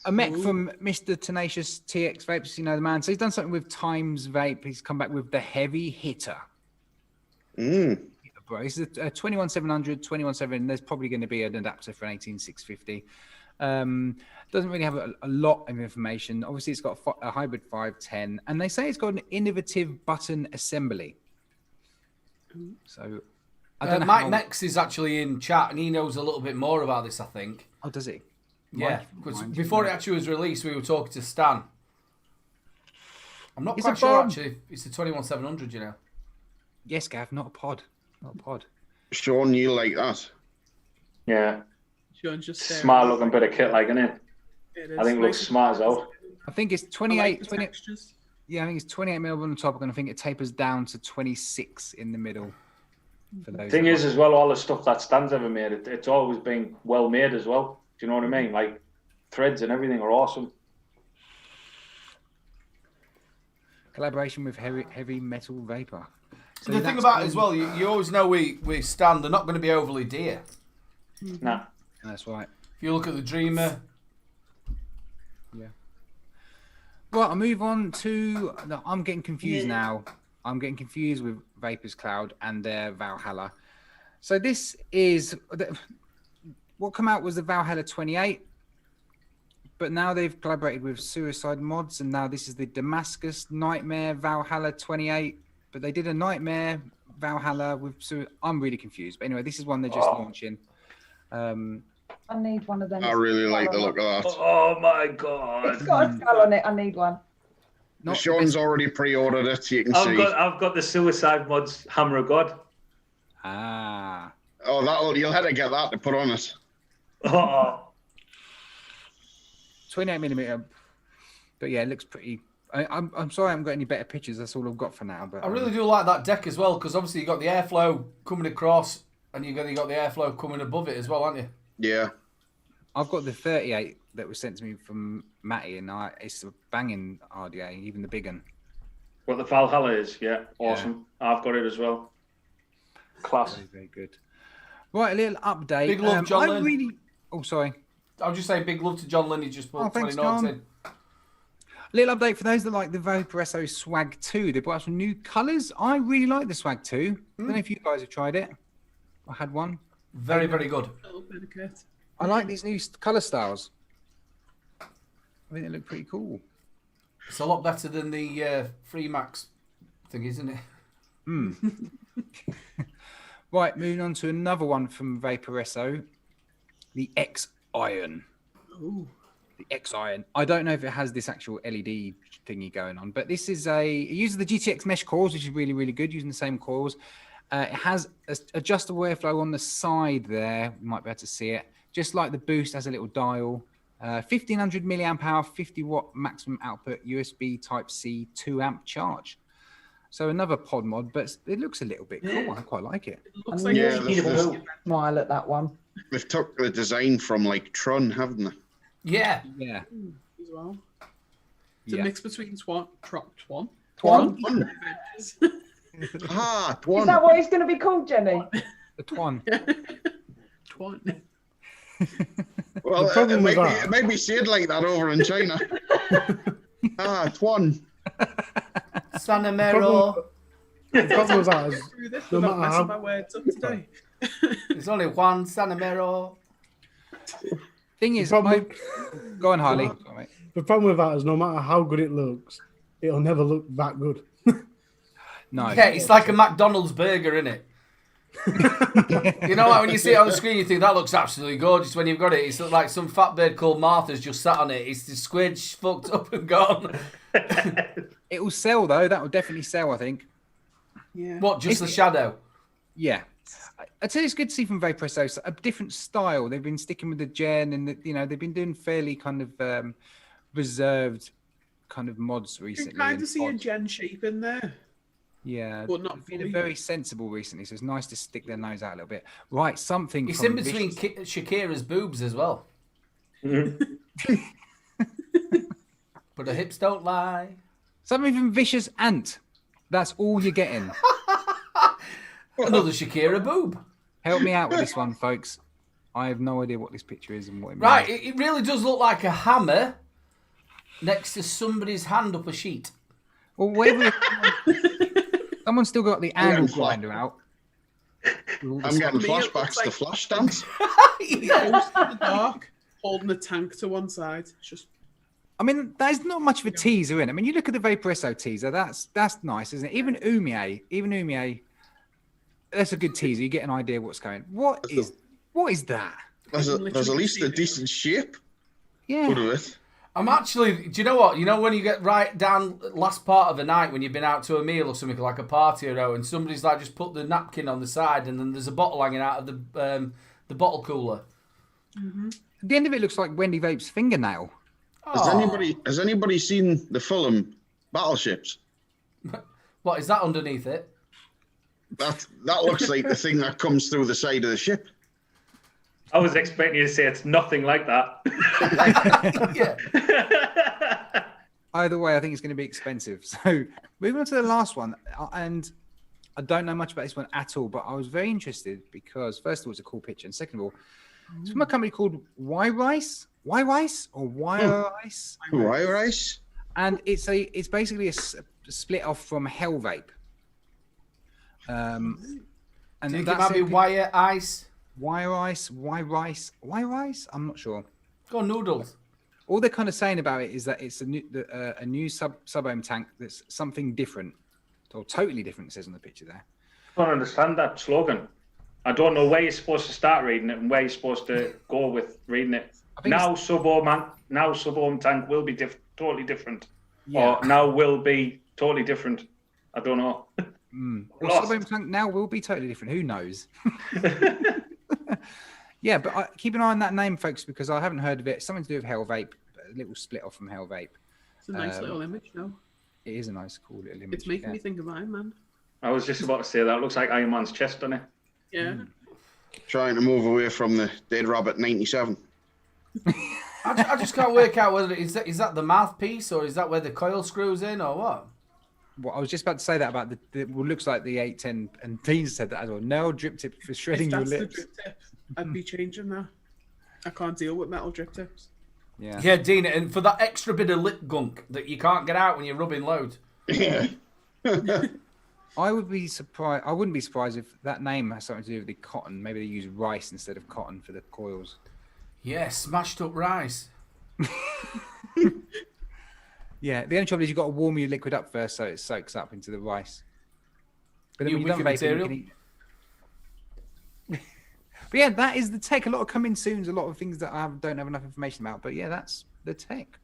A mech from Mr. Tenacious TX Vapes, you know the man. So he's done something with Times Vape. He's come back with the heavy hitter. Bro, this is a 21700, 217. There's probably going to be an adapter for an 18650. Doesn't really have a lot of information. Obviously, it's got a hybrid 510, and they say it's got an innovative button assembly. So, I don't know. Mike Mex is actually in chat, and he knows a little bit more about this, I think. Oh, does he? Yeah, because before it actually was released, we were talking to Stan. I'm not It's quite a sure, bomb. actually. It's the 21700, you know. Yes, Gav, not a pod. Not a pod. Sean, you like that? Yeah. Sean's just staring. Smart looking bit of kit, like, isn't it? It is I think it looks nice. smart as hell. I think it's I 28. like the 20, textures. yeah, I think it's 28 mil on the top, and I think it tapers down to 26 in the middle. For those Thing that is, as well, all the stuff that Stan's ever made, it's always been well made as well. Do you know what I mean? Like, threads and everything are awesome. collaboration with heavy metal vapor. So the thing about it as well, you always know we Stan, they're not going to be overly dear. Nah. That's right. If you look at the Dreamer, Yeah. Well, I'll move on to. No, I'm getting confused now. I'm getting confused with Vapor's Cloud and their Valhalla. So this is what come out was the Valhalla 28, but now they've collaborated with Suicide Mods, and now this is the Damascus Nightmare Valhalla 28. But they did a Nightmare Valhalla with. I'm really confused. But anyway, this is one they're just launching. I need one of them. I really like the look of that. Oh my god! It's got a skull on it. I need one. Sean's already pre-ordered it. You can see. I've got the Suicide Mods Hammer of God. Ah. Oh, you'll have to get that to put on it. Oh. 28mm. But yeah, it looks pretty. I'm sorry I haven't got any better pictures. That's all I've got for now. But I really do like that deck as well, because obviously you got the airflow coming across, and you got the airflow coming above it as well, aren't you? Yeah. I've got the 38 that was sent to me from Matty, and it's a banging RDA, even the big one. What the Valhalla is, yeah, awesome. Yeah. I've got it as well. Class. Very, very good. Right, a little update. Big love, John Lynn. Oh, sorry. I was just saying big love to John Lynn. He just put 20 notes in. Little update for those that like the Vaporesso Swag 2. They brought out some new colours. I really like the Swag 2. I don't know if you guys have tried it. I had one. Very, very good. A little bit of kit. I like these new colour styles. I think they look pretty cool. It's a lot better than the Free Max thing, isn't it? Hmm. Right, moving on to another one from Vaporesso. The X-Iron. Ooh. The X-Iron. I don't know if it has this actual LED thingy going on, but this is it uses the GTX mesh coils, which is really, really good, using the same coils. It has adjustable airflow on the side there. You might be able to see it. Just like the Boost has a little dial. 1500 milliamp hour, 50 watt maximum output, USB Type-C 2 amp charge. So another pod mod, but it looks a little bit cool. I quite like it. It looks like Smile at that one. They've took the design from like Tron, haven't they? Yeah. Yeah. as well. It's a mix between Twan. Twan? Is that what it's going to be called, Jenny? The Twan. Twan. Well, maybe say it like that over in China. Twan. Sanamero. The problem with that is, no matter messing how... my words up today. There's only one Sanamero. Thing is, go on, Harley. The problem with that is, no matter how good it looks, it'll never look that good. No. Yeah, it's like a McDonald's burger, isn't it? You know, like when you see it on the screen, you think that looks absolutely gorgeous. When you've got it, it's like some fat bird called Martha's just sat on it. It's the squidge fucked up and gone. It will sell though. That will definitely sell, I think. Yeah. What? Just the shadow? Yeah. I tell you, it's good to see from Vaporesso a different style. They've been sticking with the gen, and they've been doing fairly kind of reserved kind of mods You recently. can kind and of see a pods. gen shape in there. Yeah, but not they've been fully. very sensible recently, so it's nice to stick their nose out a little bit. Right, something. It's from in between Vicious- Shakira's boobs as well. But the hips don't lie. Something from Vicious Ant. That's all you're getting. Another Shakira boob. Help me out with this one, folks. I have no idea what this picture is and what it means. Right, it really does look like a hammer next to somebody's hand up a sheet. Well, whatever. Someone's still got the angle fly. grinder out. I'm getting me, it looks flashbacks to like- flash dance. Ghost in the dark, holding a tank to one side. It's just I mean, there's not much of a teaser in it. I mean, you look at the Vaporesso teaser. That's nice, isn't it? Even Umie, that's a good teaser. You get an idea what's going. What is that? There's at literally least see a it. decent shape Yeah. out of it. I'm actually, do you know what? You know when you get right down last part of the night when you've been out to a meal or something like a party or and somebody's like just put the napkin on the side and then there's a bottle hanging out of the bottle cooler. At the end of it looks like Wendy Vape's fingernail. Has anybody seen the film Battleships? What is that underneath it? That looks like the thing that comes through the side of the ship. I was expecting you to say it's nothing like that. Yeah. Either way, I think it's going to be expensive. So moving on to the last one, and I don't know much about this one at all, but I was very interested because first of all, it's a cool picture, and second of all, it's from a company called Wire Rice, Wire ice? and it's basically a split off from Hell Vape. And Do you think it that's might be it. wire ice? Wire Rice? I'm not sure. Go on, noodles. All they're kind of saying about it is that it's a new sub-ohm tank that's something different, or totally different. It says on the picture there. I don't understand that slogan. I don't know where you're supposed to start reading it and where you're supposed to go with reading it. Now sub-ohm tank will be totally different. Yeah. Or now will be totally different. I don't know. Well, sub-ohm tank now will be totally different. Who knows? Yeah, but keep an eye on that name, folks, because I haven't heard of it. Something to do with Hell Vape, a little split off from Hell Vape. it's a nice little image, no? It is a nice, cool little image. It's making me think of Iron Man. I was just about to say that. It looks like Iron Man's chest, doesn't it? Yeah. Trying to move away from the Dead Rabbit 97. I just can't work out whether is that the mouthpiece or is that where the coil screws in or what? Well, I was just about to say that about the what looks like the 810, and Dean said that as well. No drip tip for shredding If your that's the lips. drip tip, I'd be changing that. I can't deal with metal drip tips. Yeah. Yeah, Dean, and for that extra bit of lip gunk that you can't get out when you're rubbing loads. Yeah. I wouldn't be surprised if that name has something to do with the cotton. Maybe they use rice instead of cotton for the coils. Yeah, smashed up rice. Yeah, the only trouble is you've got to warm your liquid up first so it soaks up into the rice. But then You when you're done wicked vaping, you material. can eat. But yeah, that is the tech. A lot of coming soons, a lot of things that I don't have enough information about. But yeah, that's the tech.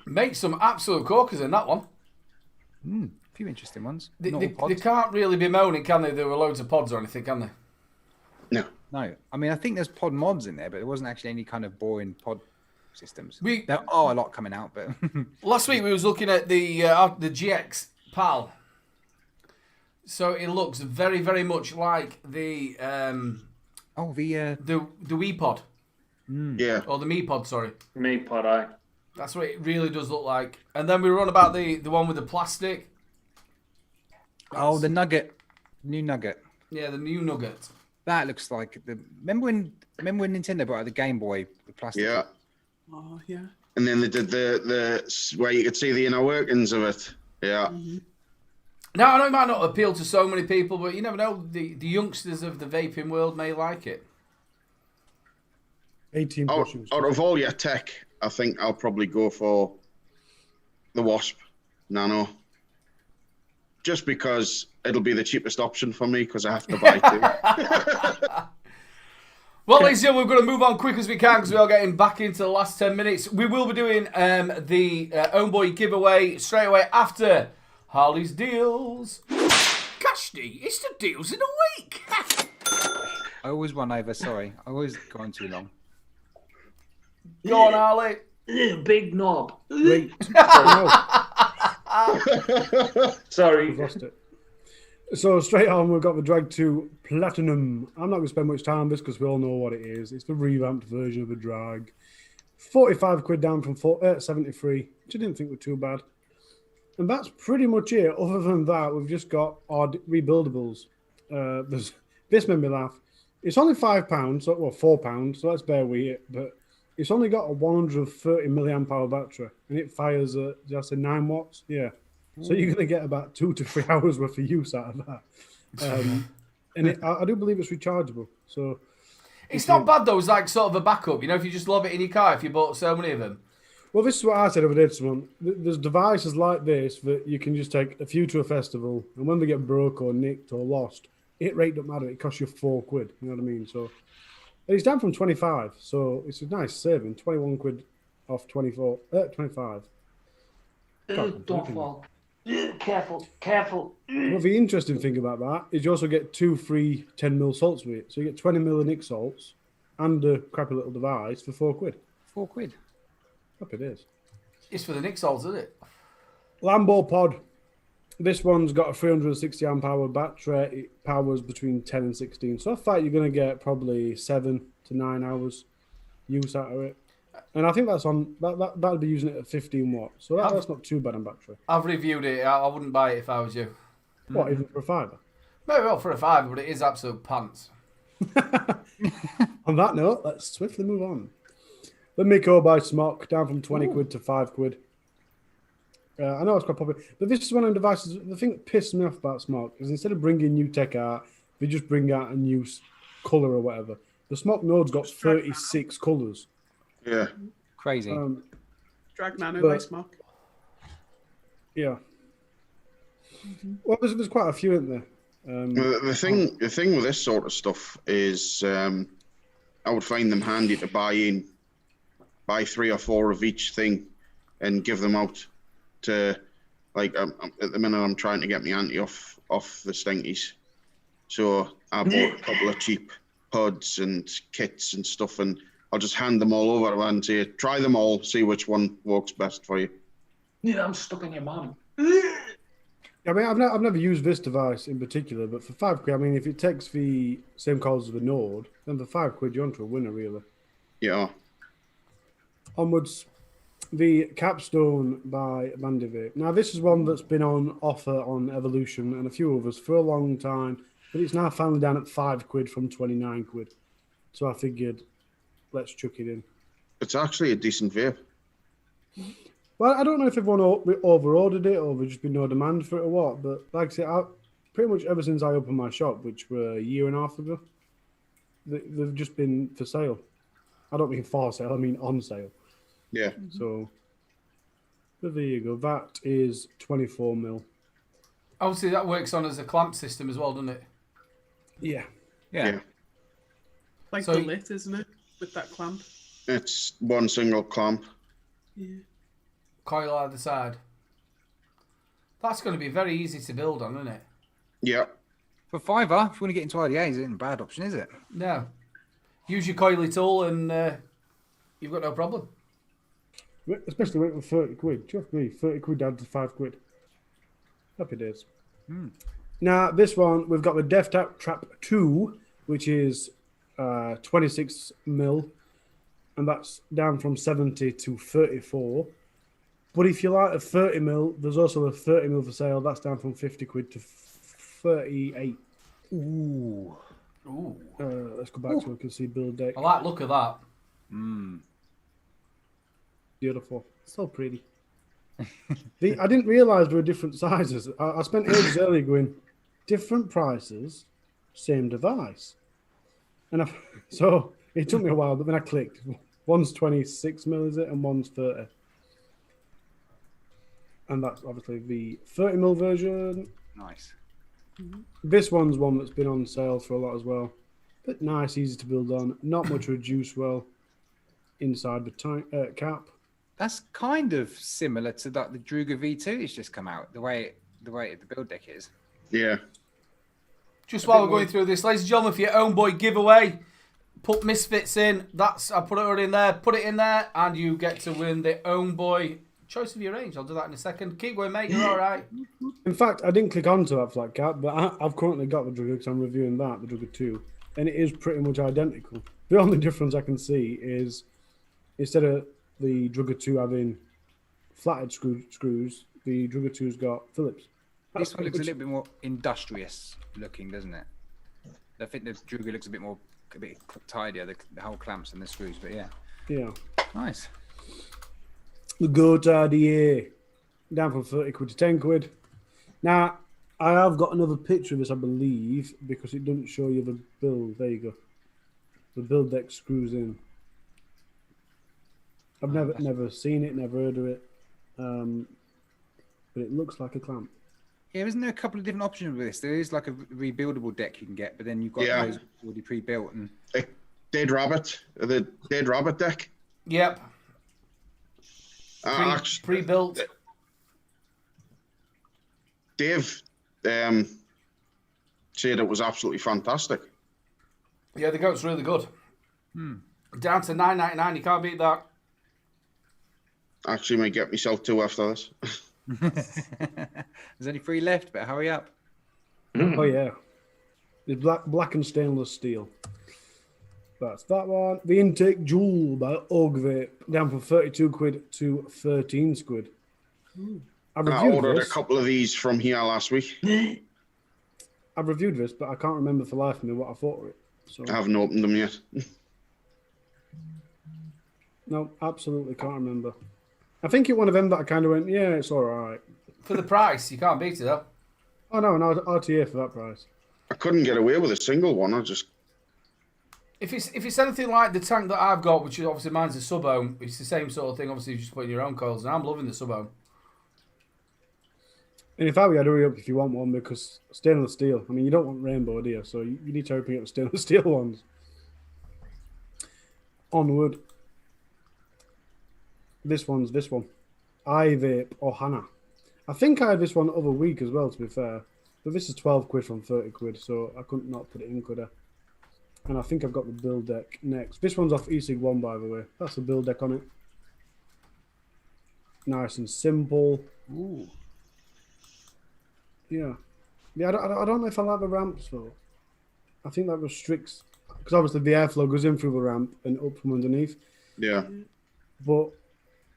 Make some absolute corkers in that one. A few interesting ones. They, Not they, all they pods. can't really be moaning, can they? There were loads of pods or anything, can they? No. No, I mean I think there's pod mods in there, but there wasn't actually any kind of boring pod systems. We- There are a lot coming out, but Last week we was looking at the GX PAL. So it looks very, very much like the Wii Pod Yeah. or the Mi Pod. Sorry, Me, pod eye. that's what it really does look like. And then we were on about the one with the plastic. the Nugget, new Nugget. Yeah, the new Nugget. That looks like the. Remember when Nintendo brought out the Game Boy, the plastic? Yeah. Oh, yeah. And then they did the where you could see the inner workings of it. Yeah. Now I know it might not appeal to so many people, but you never know. The youngsters of the vaping world may like it. 18 Out, pushes. out of all your tech, I think I'll probably go for the Wasp Nano. Just because it'll be the cheapest option for me because I have to buy two. Well, ladies and gentlemen, we're going to move on quick as we can because we are getting back into the last 10 minutes. We will be doing the Own Boy giveaway straight away after Harley's Deals. Gosh, it's the deals of the week. I always run over. Sorry, I always go on too long. Go on, Harley. Big knob. Wait. No, Sorry. we've lost it. So straight on, we've got the Drag 2 Platinum. I'm not going to spend much time on this because we all know what it is. It's the revamped version of the Drag. 45 quid down from 73, which I didn't think were too bad. And that's pretty much it. Other than that, we've just got odd rebuildables. This made me laugh. It's only £5, well, £4, so let's bear with it. But it's only got a 130 milliamp hour battery, and it fires at, did I say 9 watts? Yeah. So you're going to get about 2 to 3 hours worth of use out of that. And I do believe it's rechargeable. So It's not bad though. It's like sort of a backup. You know, if you just lob it in your car, if you bought so many of them. well, this is what I said over there to someone. There's devices like this that you can just take a few to a festival, and when they get broke or nicked or lost, it rate don't matter. It costs you £4. You know what I mean? So and it's down from 25. So it's a nice saving. 21 quid off 25. Don't fall. Careful. Well, the interesting thing about that is you also get 2 free 10mm salts with it. So you get 20mm Nick salts and a crappy little device for £4. £4. Happy days. It's for the Nixols, isn't it? Lambo Pod. This one's got a 360 amp hour battery. It powers between 10 and 16. So I thought you're going to get probably 7 to 9 hours use out of it. And I think that's on that'll be using it at 15 watts. So that's not too bad on battery. I've reviewed it. I wouldn't buy it if I was you. What, even for a £5? Maybe not for a £5, but it is absolute pants. On that note, let's swiftly move on. The Miko by Smock, down from 20 quid to £5. I know it's quite popular, but this is one of the devices. The thing that pissed me off about Smock is instead of bringing new tech out, they just bring out a new colour or whatever. The Smock Node's got 36 colours. Yeah. Crazy. Drag Nano by Smock. Yeah. Well, there's quite a few, isn't there? The thing with this sort of stuff is, I would find them handy to buy 3 or 4 of each thing, and give them out to, like, at the minute I'm trying to get my auntie off the stinkies, so I bought a couple of cheap pods and kits and stuff, and I'll just hand them all over and say, try them all, see which one works best for you. Yeah, I'm stuck in your mum. I mean, I've never used this device in particular, but for £5, I mean, if it takes the same colours as the Node, then for £5 you're onto a winner, really. Yeah. Onwards, the Capstone by Vape. Now, this is one that's been on offer on Evolution and a few others for a long time, but it's now finally down at £5 from 29 quid. So I figured, let's chuck it in. It's actually a decent vape. Well, I don't know if everyone over-ordered it or there's just been no demand for it or what, but like I said, pretty much ever since I opened my shop, which were a year and a half ago, they've just been for sale. I don't mean for sale, I mean on sale. Yeah. So, but there you go. That is 24mm. Obviously, that works on as a clamp system as well, doesn't it? Yeah. Yeah. Like So- the lit, isn't it? With that clamp. It's one single clamp. Yeah. Coil either side. That's going to be very easy to build on, isn't it? Yeah. For £5, if you want to get into IDAs, it isn't a bad option, is it? No. Use your coily tool and you've got no problem. Especially when it was 30 quid. Just me, 30 quid down to £5. Happy days. Now, this one, we've got the Death Trap 2, which is 26mm, and that's down from 70 to 34. But if you like a 30mm, there's also a 30mm for sale. That's down from 50 quid to 38. Ooh. Ooh. Let's go back so we can see build deck. I like the look of that. Beautiful. So pretty. I didn't realise there were different sizes. I spent ages earlier going, different prices, same device. And so it took me a while, but then I clicked. One's 26mm, is it? And one's 30. And that's obviously the 30mm version. Nice. This one's one that's been on sale for a lot as well. But nice, easy to build on. Not much of a juice well inside the cap. That's kind of similar to the Druga V2 that's just come out. The way the build deck is. Yeah. Just while we're going through this, ladies and gentlemen, for your own boy giveaway, put Misfits in. I put it already in there. Put it in there, and you get to win the own boy choice of your range. I'll do that in a second. Keep going, mate. You're all right. In fact, I didn't click onto that Flat Cap, but I've currently got the Drugger because I'm reviewing that, the Drugger 2, and it is pretty much identical. The only difference I can see is instead of the Drugger 2 having flatted screws, the Drugger 2's got Phillips. This one looks a little bit more industrious looking, doesn't it? I think the Drugger looks a bit tidier, the whole clamps and the screws, but yeah. Yeah. Nice. The Goat RDA, down from 30 quid to 10 quid. Now, I have got another picture of this, I believe, because it doesn't show you the build. There you go. The build deck screws in. I've never seen it, never heard of it, but it looks like a clamp. Yeah, isn't there a couple of different options with this? There is like a rebuildable deck you can get, but then you've got those already pre-built. And Dead Rabbit, the Dead Rabbit deck. Yep. Pre-built. Dave said it was absolutely fantastic. Yeah, the goat's really good. Down to $9.99. You can't beat that. Actually, might get myself two after this. There's only 3 left, but hurry up. Oh yeah, it's black and stainless steel. That's that one. The Intake Jewel by Vape, down from 32 quid to 13 quid. I ordered a couple of these from here last week. I've reviewed this, but I can't remember for life of me what I thought of it. So I haven't opened them yet. No, absolutely can't remember. I think it's one of them that I kind of went, yeah, it's all right. For the price, you can't beat it, though. Oh, no, an RTA for that price. I couldn't get away with a single one. If it's anything like the tank that I've got, which is obviously mine's a sub-ohm, it's the same sort of thing. Obviously, you're just putting your own coils, and I'm loving the sub-ohm. And if I were, I'd hurry up if you want one, because stainless steel, I mean, you don't want rainbow, do you? So you need to hurry up the stainless steel ones. Onward. This one. iVape or Hannah. I think I had this one the other week as well, to be fair. But this is 12 quid from 30 quid, so I couldn't not put it in, could I? And I think I've got the build deck next. This one's off eSig1, by the way. That's the build deck on it. Nice and simple. Ooh. Yeah. I don't know if I like the ramps, though. I think that restricts... Because obviously the airflow goes in through the ramp and up from underneath. Yeah. But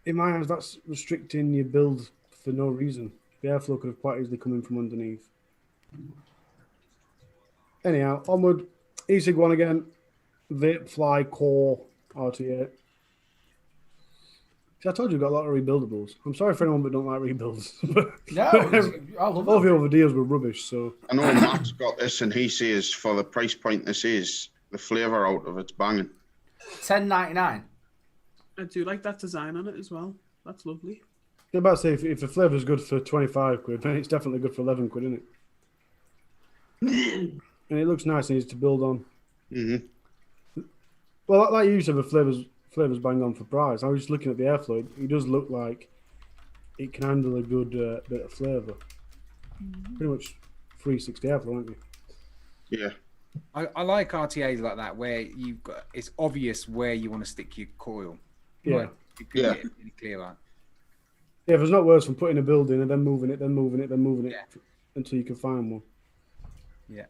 in my eyes, that's restricting your build for no reason. The airflow could have quite easily come in from underneath. Anyhow, onward. eSig1 again. Vape Fly Core RTA. See, I told you, got a lot of rebuildables. I'm sorry for anyone that don't like rebuilds. No, I love all it. the other deals were rubbish. So I know Matt's got this, and he says for the price point this is, the flavour out of it's banging. $10.99. I do like that design on it as well. That's lovely. I'm about to say, if the flavour's good for 25 quid, then it's definitely good for 11 quid, isn't it? And it looks nice and easy to build on. Mm-hmm. Well, like you said, the flavour's bang on for price. I was just looking at the airflow. It does look like it can handle a good bit of flavour. Pretty much 360 airflow, aren't you? Yeah. I like RTAs like that, where you've got, it's obvious where you want to stick your coil. Yeah. Like, you can get it really clear on. Yeah, there's not worse than putting a build in and then moving it until you can find one. Yeah.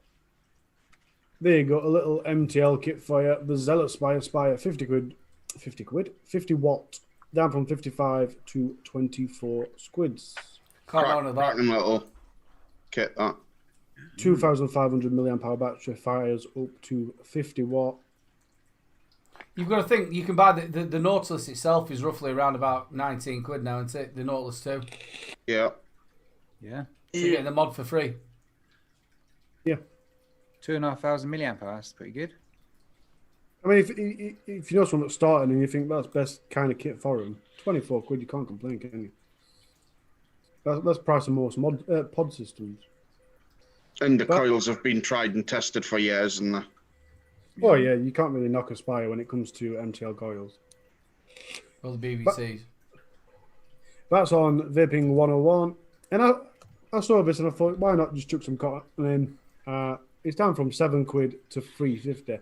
There you go, a little MTL kit for you. The Zealot Spire, 50 watt, down from 55 to 24 squids. Can't go on to that. Cracking little kit, that. 2,500 milliamp hour battery, fires up to 50 watt. You've got to think, you can buy the Nautilus itself is roughly around about 19 quid now, isn't it? The Nautilus 2. Yeah. Yeah. So you're getting the mod for free. Yeah. 2,500 milliamp hours. That's pretty good. I mean, if you know someone that's starting and you think that's best kind of kit for them, 24 quid, you can't complain, can you? That's the price of most pod systems. And the coils have been tried and tested for years, and Oh yeah, you can't really knock a Spire when it comes to MTL coils. Or the BVCs. That's on Vaping 101. And I saw this and I thought, why not just chuck some cotton in? It's down from £7 to £3.50.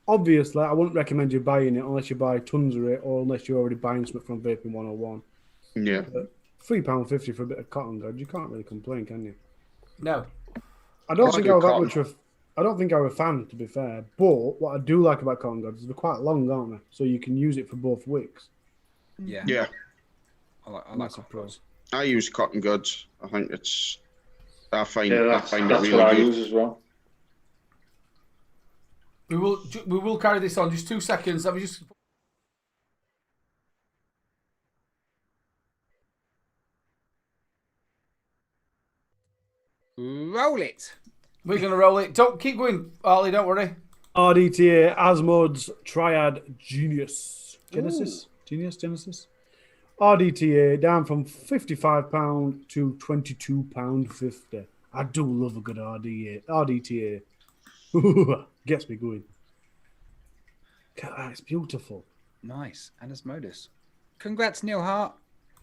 Obviously, I wouldn't recommend you buying it unless you buy tons of it or unless you're already buying something from Vaping 101. Yeah. But £3.50 for a bit of cotton guard, you can't really complain, can you? No. I don't Let's think do I was that cotton. much of. I don't think I'm a fan, to be fair. But what I do like about cotton guards is they're quite long, aren't they? So you can use it for both wicks. Yeah. Yeah. I like That's a cotton pro. buds. I use cotton goods. I think it's. I find Yeah, I that's find it what really I good. use as well. We will carry this on. Just 2 seconds. Let me just. Roll it. We're gonna roll it. Don't keep going, Ollie. Don't worry. RDTA Asmode's Triad Genius. Genesis. RDTA down from £55 to £22.50. I do love a good RDTA. Gets me going. Look at that, it's beautiful. Nice. And as modus. Congrats, Neil Hart.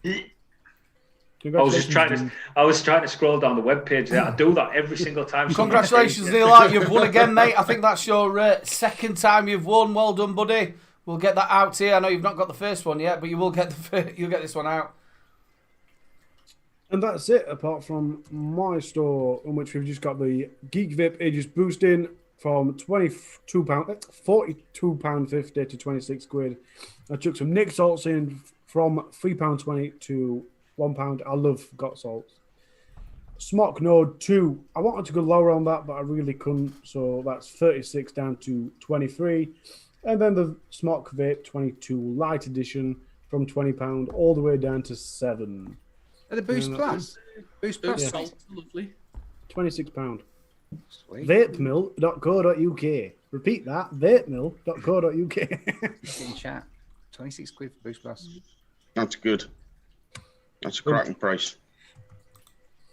I was trying to scroll down the webpage there. I do that every single time. Congratulations, Neil Hart. You've won again, mate. I think that's your second time you've won. Well done, buddy. We'll get that out here. I know you've not got the first one yet, but you will get you'll get this one out. And that's it, apart from my store, in which we've just got the Geek Vape Aegis boosting from £42.50 to £26. I took some Nick salts in from £3.20 to £1. I love got salts. Smock Node 2. I wanted to go lower on that, but I really couldn't. So that's 36 down to 23. And then the Smock Vape 22 Light Edition from £20 all the way down to 7. The Boost Plus. Boost Plus. Yeah. Salt, lovely. £26. Sweet. Vapemill.co.uk. Repeat that, vapemill.co.uk. In chat. 26 quid for Boost Plus. That's good. That's a cracking price.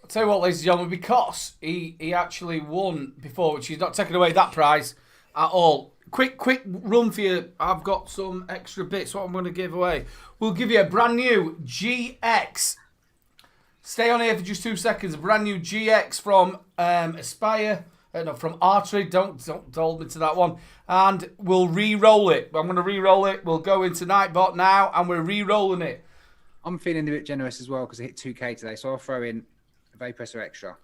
I'll tell you what, ladies and gentlemen, because he actually won before, which he's not taking away that prize at all. Quick run for you. I've got some extra bits. What I'm going to give away. We'll give you a brand new GX. Stay on here for just 2 seconds. A brand new GX from Aspire. No, from Artery. Don't hold me to that one. And we'll re-roll it. I'm going to re-roll it. We'll go into Nightbot now, and we're re-rolling it. I'm feeling a bit generous as well because I hit 2K today, so I'll throw in a Vaporessor Extra.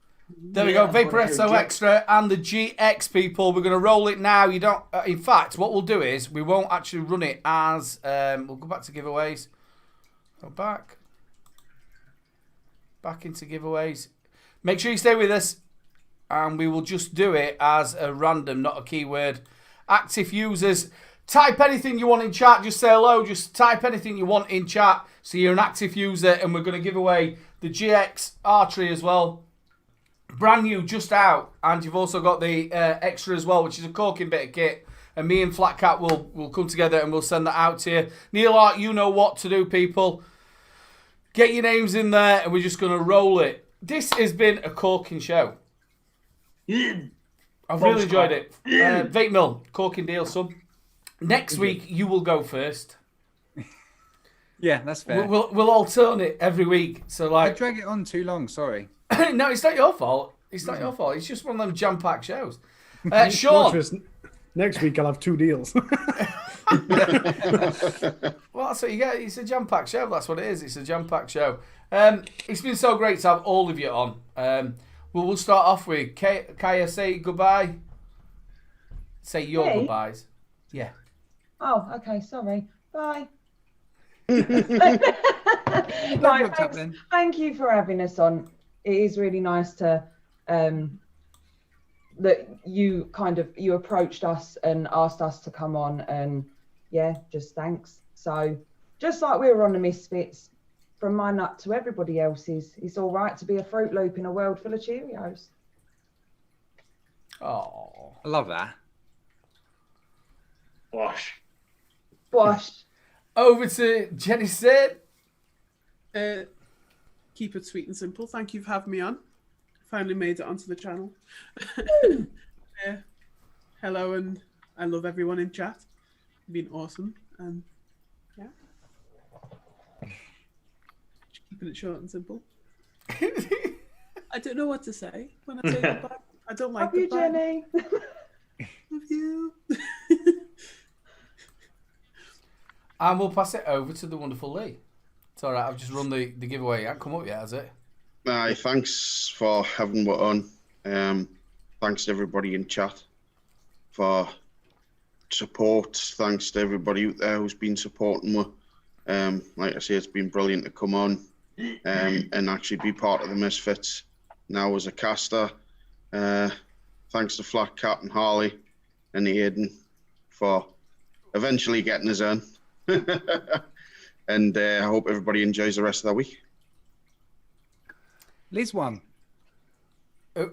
There we go, Vaporessor Extra and the GX, people. We're going to roll it now. You don't. In fact, what we'll do is we won't actually run it as. We'll go back to giveaways. Go back into giveaways. Make sure you stay with us, and we will just do it as a random, not a keyword. Active users. Type anything you want in chat. Just say hello. Just type anything you want in chat. So you're an active user, and we're going to give away the GX Artery as well. Brand new, just out, and you've also got the extra as well, which is a corking bit of kit. And me and Flat Cat will come together and we'll send that out to you. Neil Hart, you know what to do, people. Get your names in there, and we're just going to roll it. This has been a corking show. I've really enjoyed it. Vape Mill, corking deal, sub. Next week, you will go first. Yeah, that's fair. We'll alternate every week. So I like, drag it on too long, sorry. no, it's not your fault. It's not your fault. It's just one of them jam-packed shows. Watch Sean. this. Next week I'll have 2 deals. Well, that's what you get. It's a jam-packed show. That's what it is. It's a jam-packed show. It's been so great to have all of you on. We'll start off with Kaya. Say goodbye. Say your Me? goodbyes. Yeah. Oh, okay. Sorry. Bye. Looked up then. Thank you for having us on. It is really nice to that you approached us and asked us to come on, and yeah, just thanks. So just like we were on the Misfits, from my nut to everybody else's, it's all right to be a Fruit Loop in a world full of Cheerios. Oh. I love that. Wash. Over to Jenny Sid. Keep it sweet and simple. Thank you for having me on. Finally made it onto the channel. Hello, and I love everyone in chat. You've been awesome. And yeah. Just keeping it short and simple. I don't know what to say when I say goodbye. I don't like Love you, the bite. Jenny. Love you. And we'll pass it over to the wonderful Lee. It's all right. I've just run the giveaway. It hasn't come up yet, has it? Aye, thanks for having me on. Thanks to everybody in chat for support. Thanks to everybody out there who's been supporting me. Like I say, it's been brilliant to come on and actually be part of the Misfits now as a caster. Thanks to Flat Cap and Harley and Aidan for eventually getting us in. And I hope everybody enjoys the rest of the week. Liz won.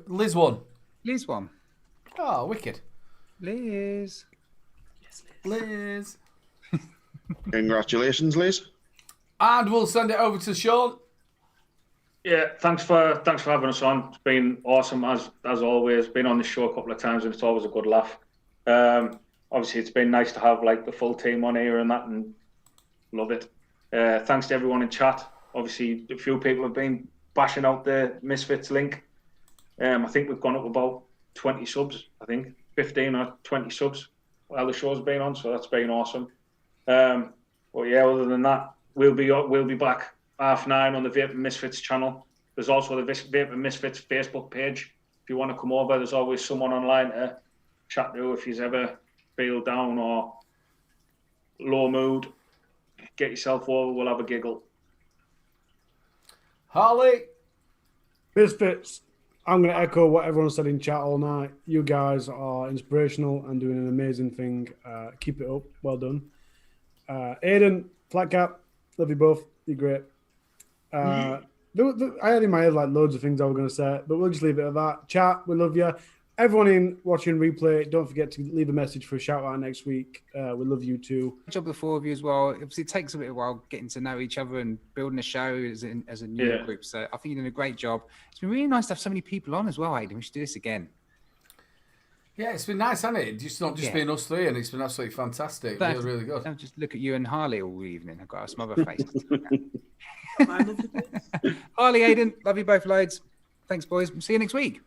Liz won. Liz won. Oh, wicked. Liz. Yes, Liz. Congratulations, Liz. And we'll send it over to Sean. Yeah, thanks for having us on. It's been awesome as always. Been on the show a couple of times and it's always a good laugh. Obviously, it's been nice to have like the full team on here and that, and love it. Thanks to everyone in chat. Obviously, a few people have been bashing out the Misfits link. I think we've gone up about 20 subs. I think 15 or 20 subs while the show's been on, so that's been awesome. But yeah, other than that, we'll be back 9:30 on the Vape Misfits channel. There's also the Vape Misfits Facebook page. If you want to come over, there's always someone online to chat to if you ever feel down or low mood. Get yourself over, we'll have a giggle. Harley. Misfits, I'm going to echo what everyone said in chat all night. You guys are inspirational and doing an amazing thing. Keep it up. Well done. Aidan, Flat Cap, love you both. You're great. I had in my head like loads of things I was going to say, but we'll just leave it at that. Chat, we love you. Everyone in watching replay, don't forget to leave a message for a shout out next week. We love you too. Good job, the four of you as well. Obviously, it takes a bit of a while getting to know each other and building a show as a new group. So I think you're doing a great job. It's been really nice to have so many people on as well, Aidan. We should do this again. Yeah, it's been nice, hasn't it? It's not just been us three, and it's been absolutely fantastic. Really, really good. Don't just look at you and Harley all evening. I've got a smother face. Harley, Aidan, love you both loads. Thanks, boys. See you next week.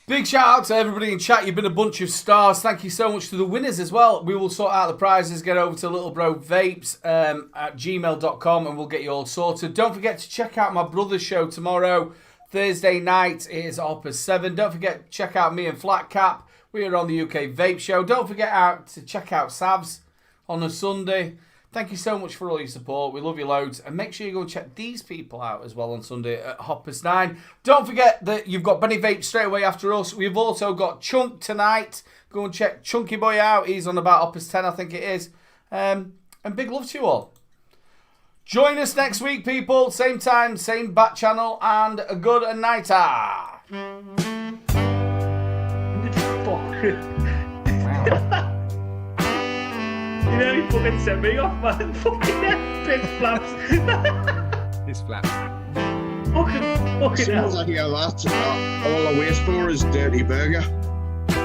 Big shout out to everybody in chat. You've been a bunch of stars. Thank you so much to the winners as well. We will sort out the prizes. Get over to Little Bro Vapes at gmail.com and we'll get you all sorted. Don't forget to check out my brother's show tomorrow, Thursday night. It is Opus 7. Don't forget to check out me and Flat Cap. We are on the UK Vape Show. Don't forget to check out Savs on a Sunday. Thank you so much for all your support. We love you loads. And make sure you go check these people out as well on Sunday at Hoppers 9. Don't forget that you've got Benny Vape straight away after us. We've also got Chunk tonight. Go and check Chunky Boy out. He's on about Hoppers 10, I think it is. And big love to you all. Join us next week, people. Same time, same bat channel. And a good night. Wow. You know, you fucking set me off, man. Fucking big flaps. This flaps. Fucking Sounds like that's all I wait for is Dirty Burger.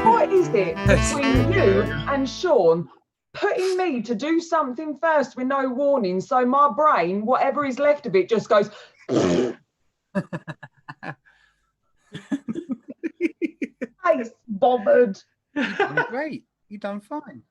What is it between you and Sean putting me to do something first with no warning, so my brain, whatever is left of it, just goes. Face bothered. Great. You've done fine.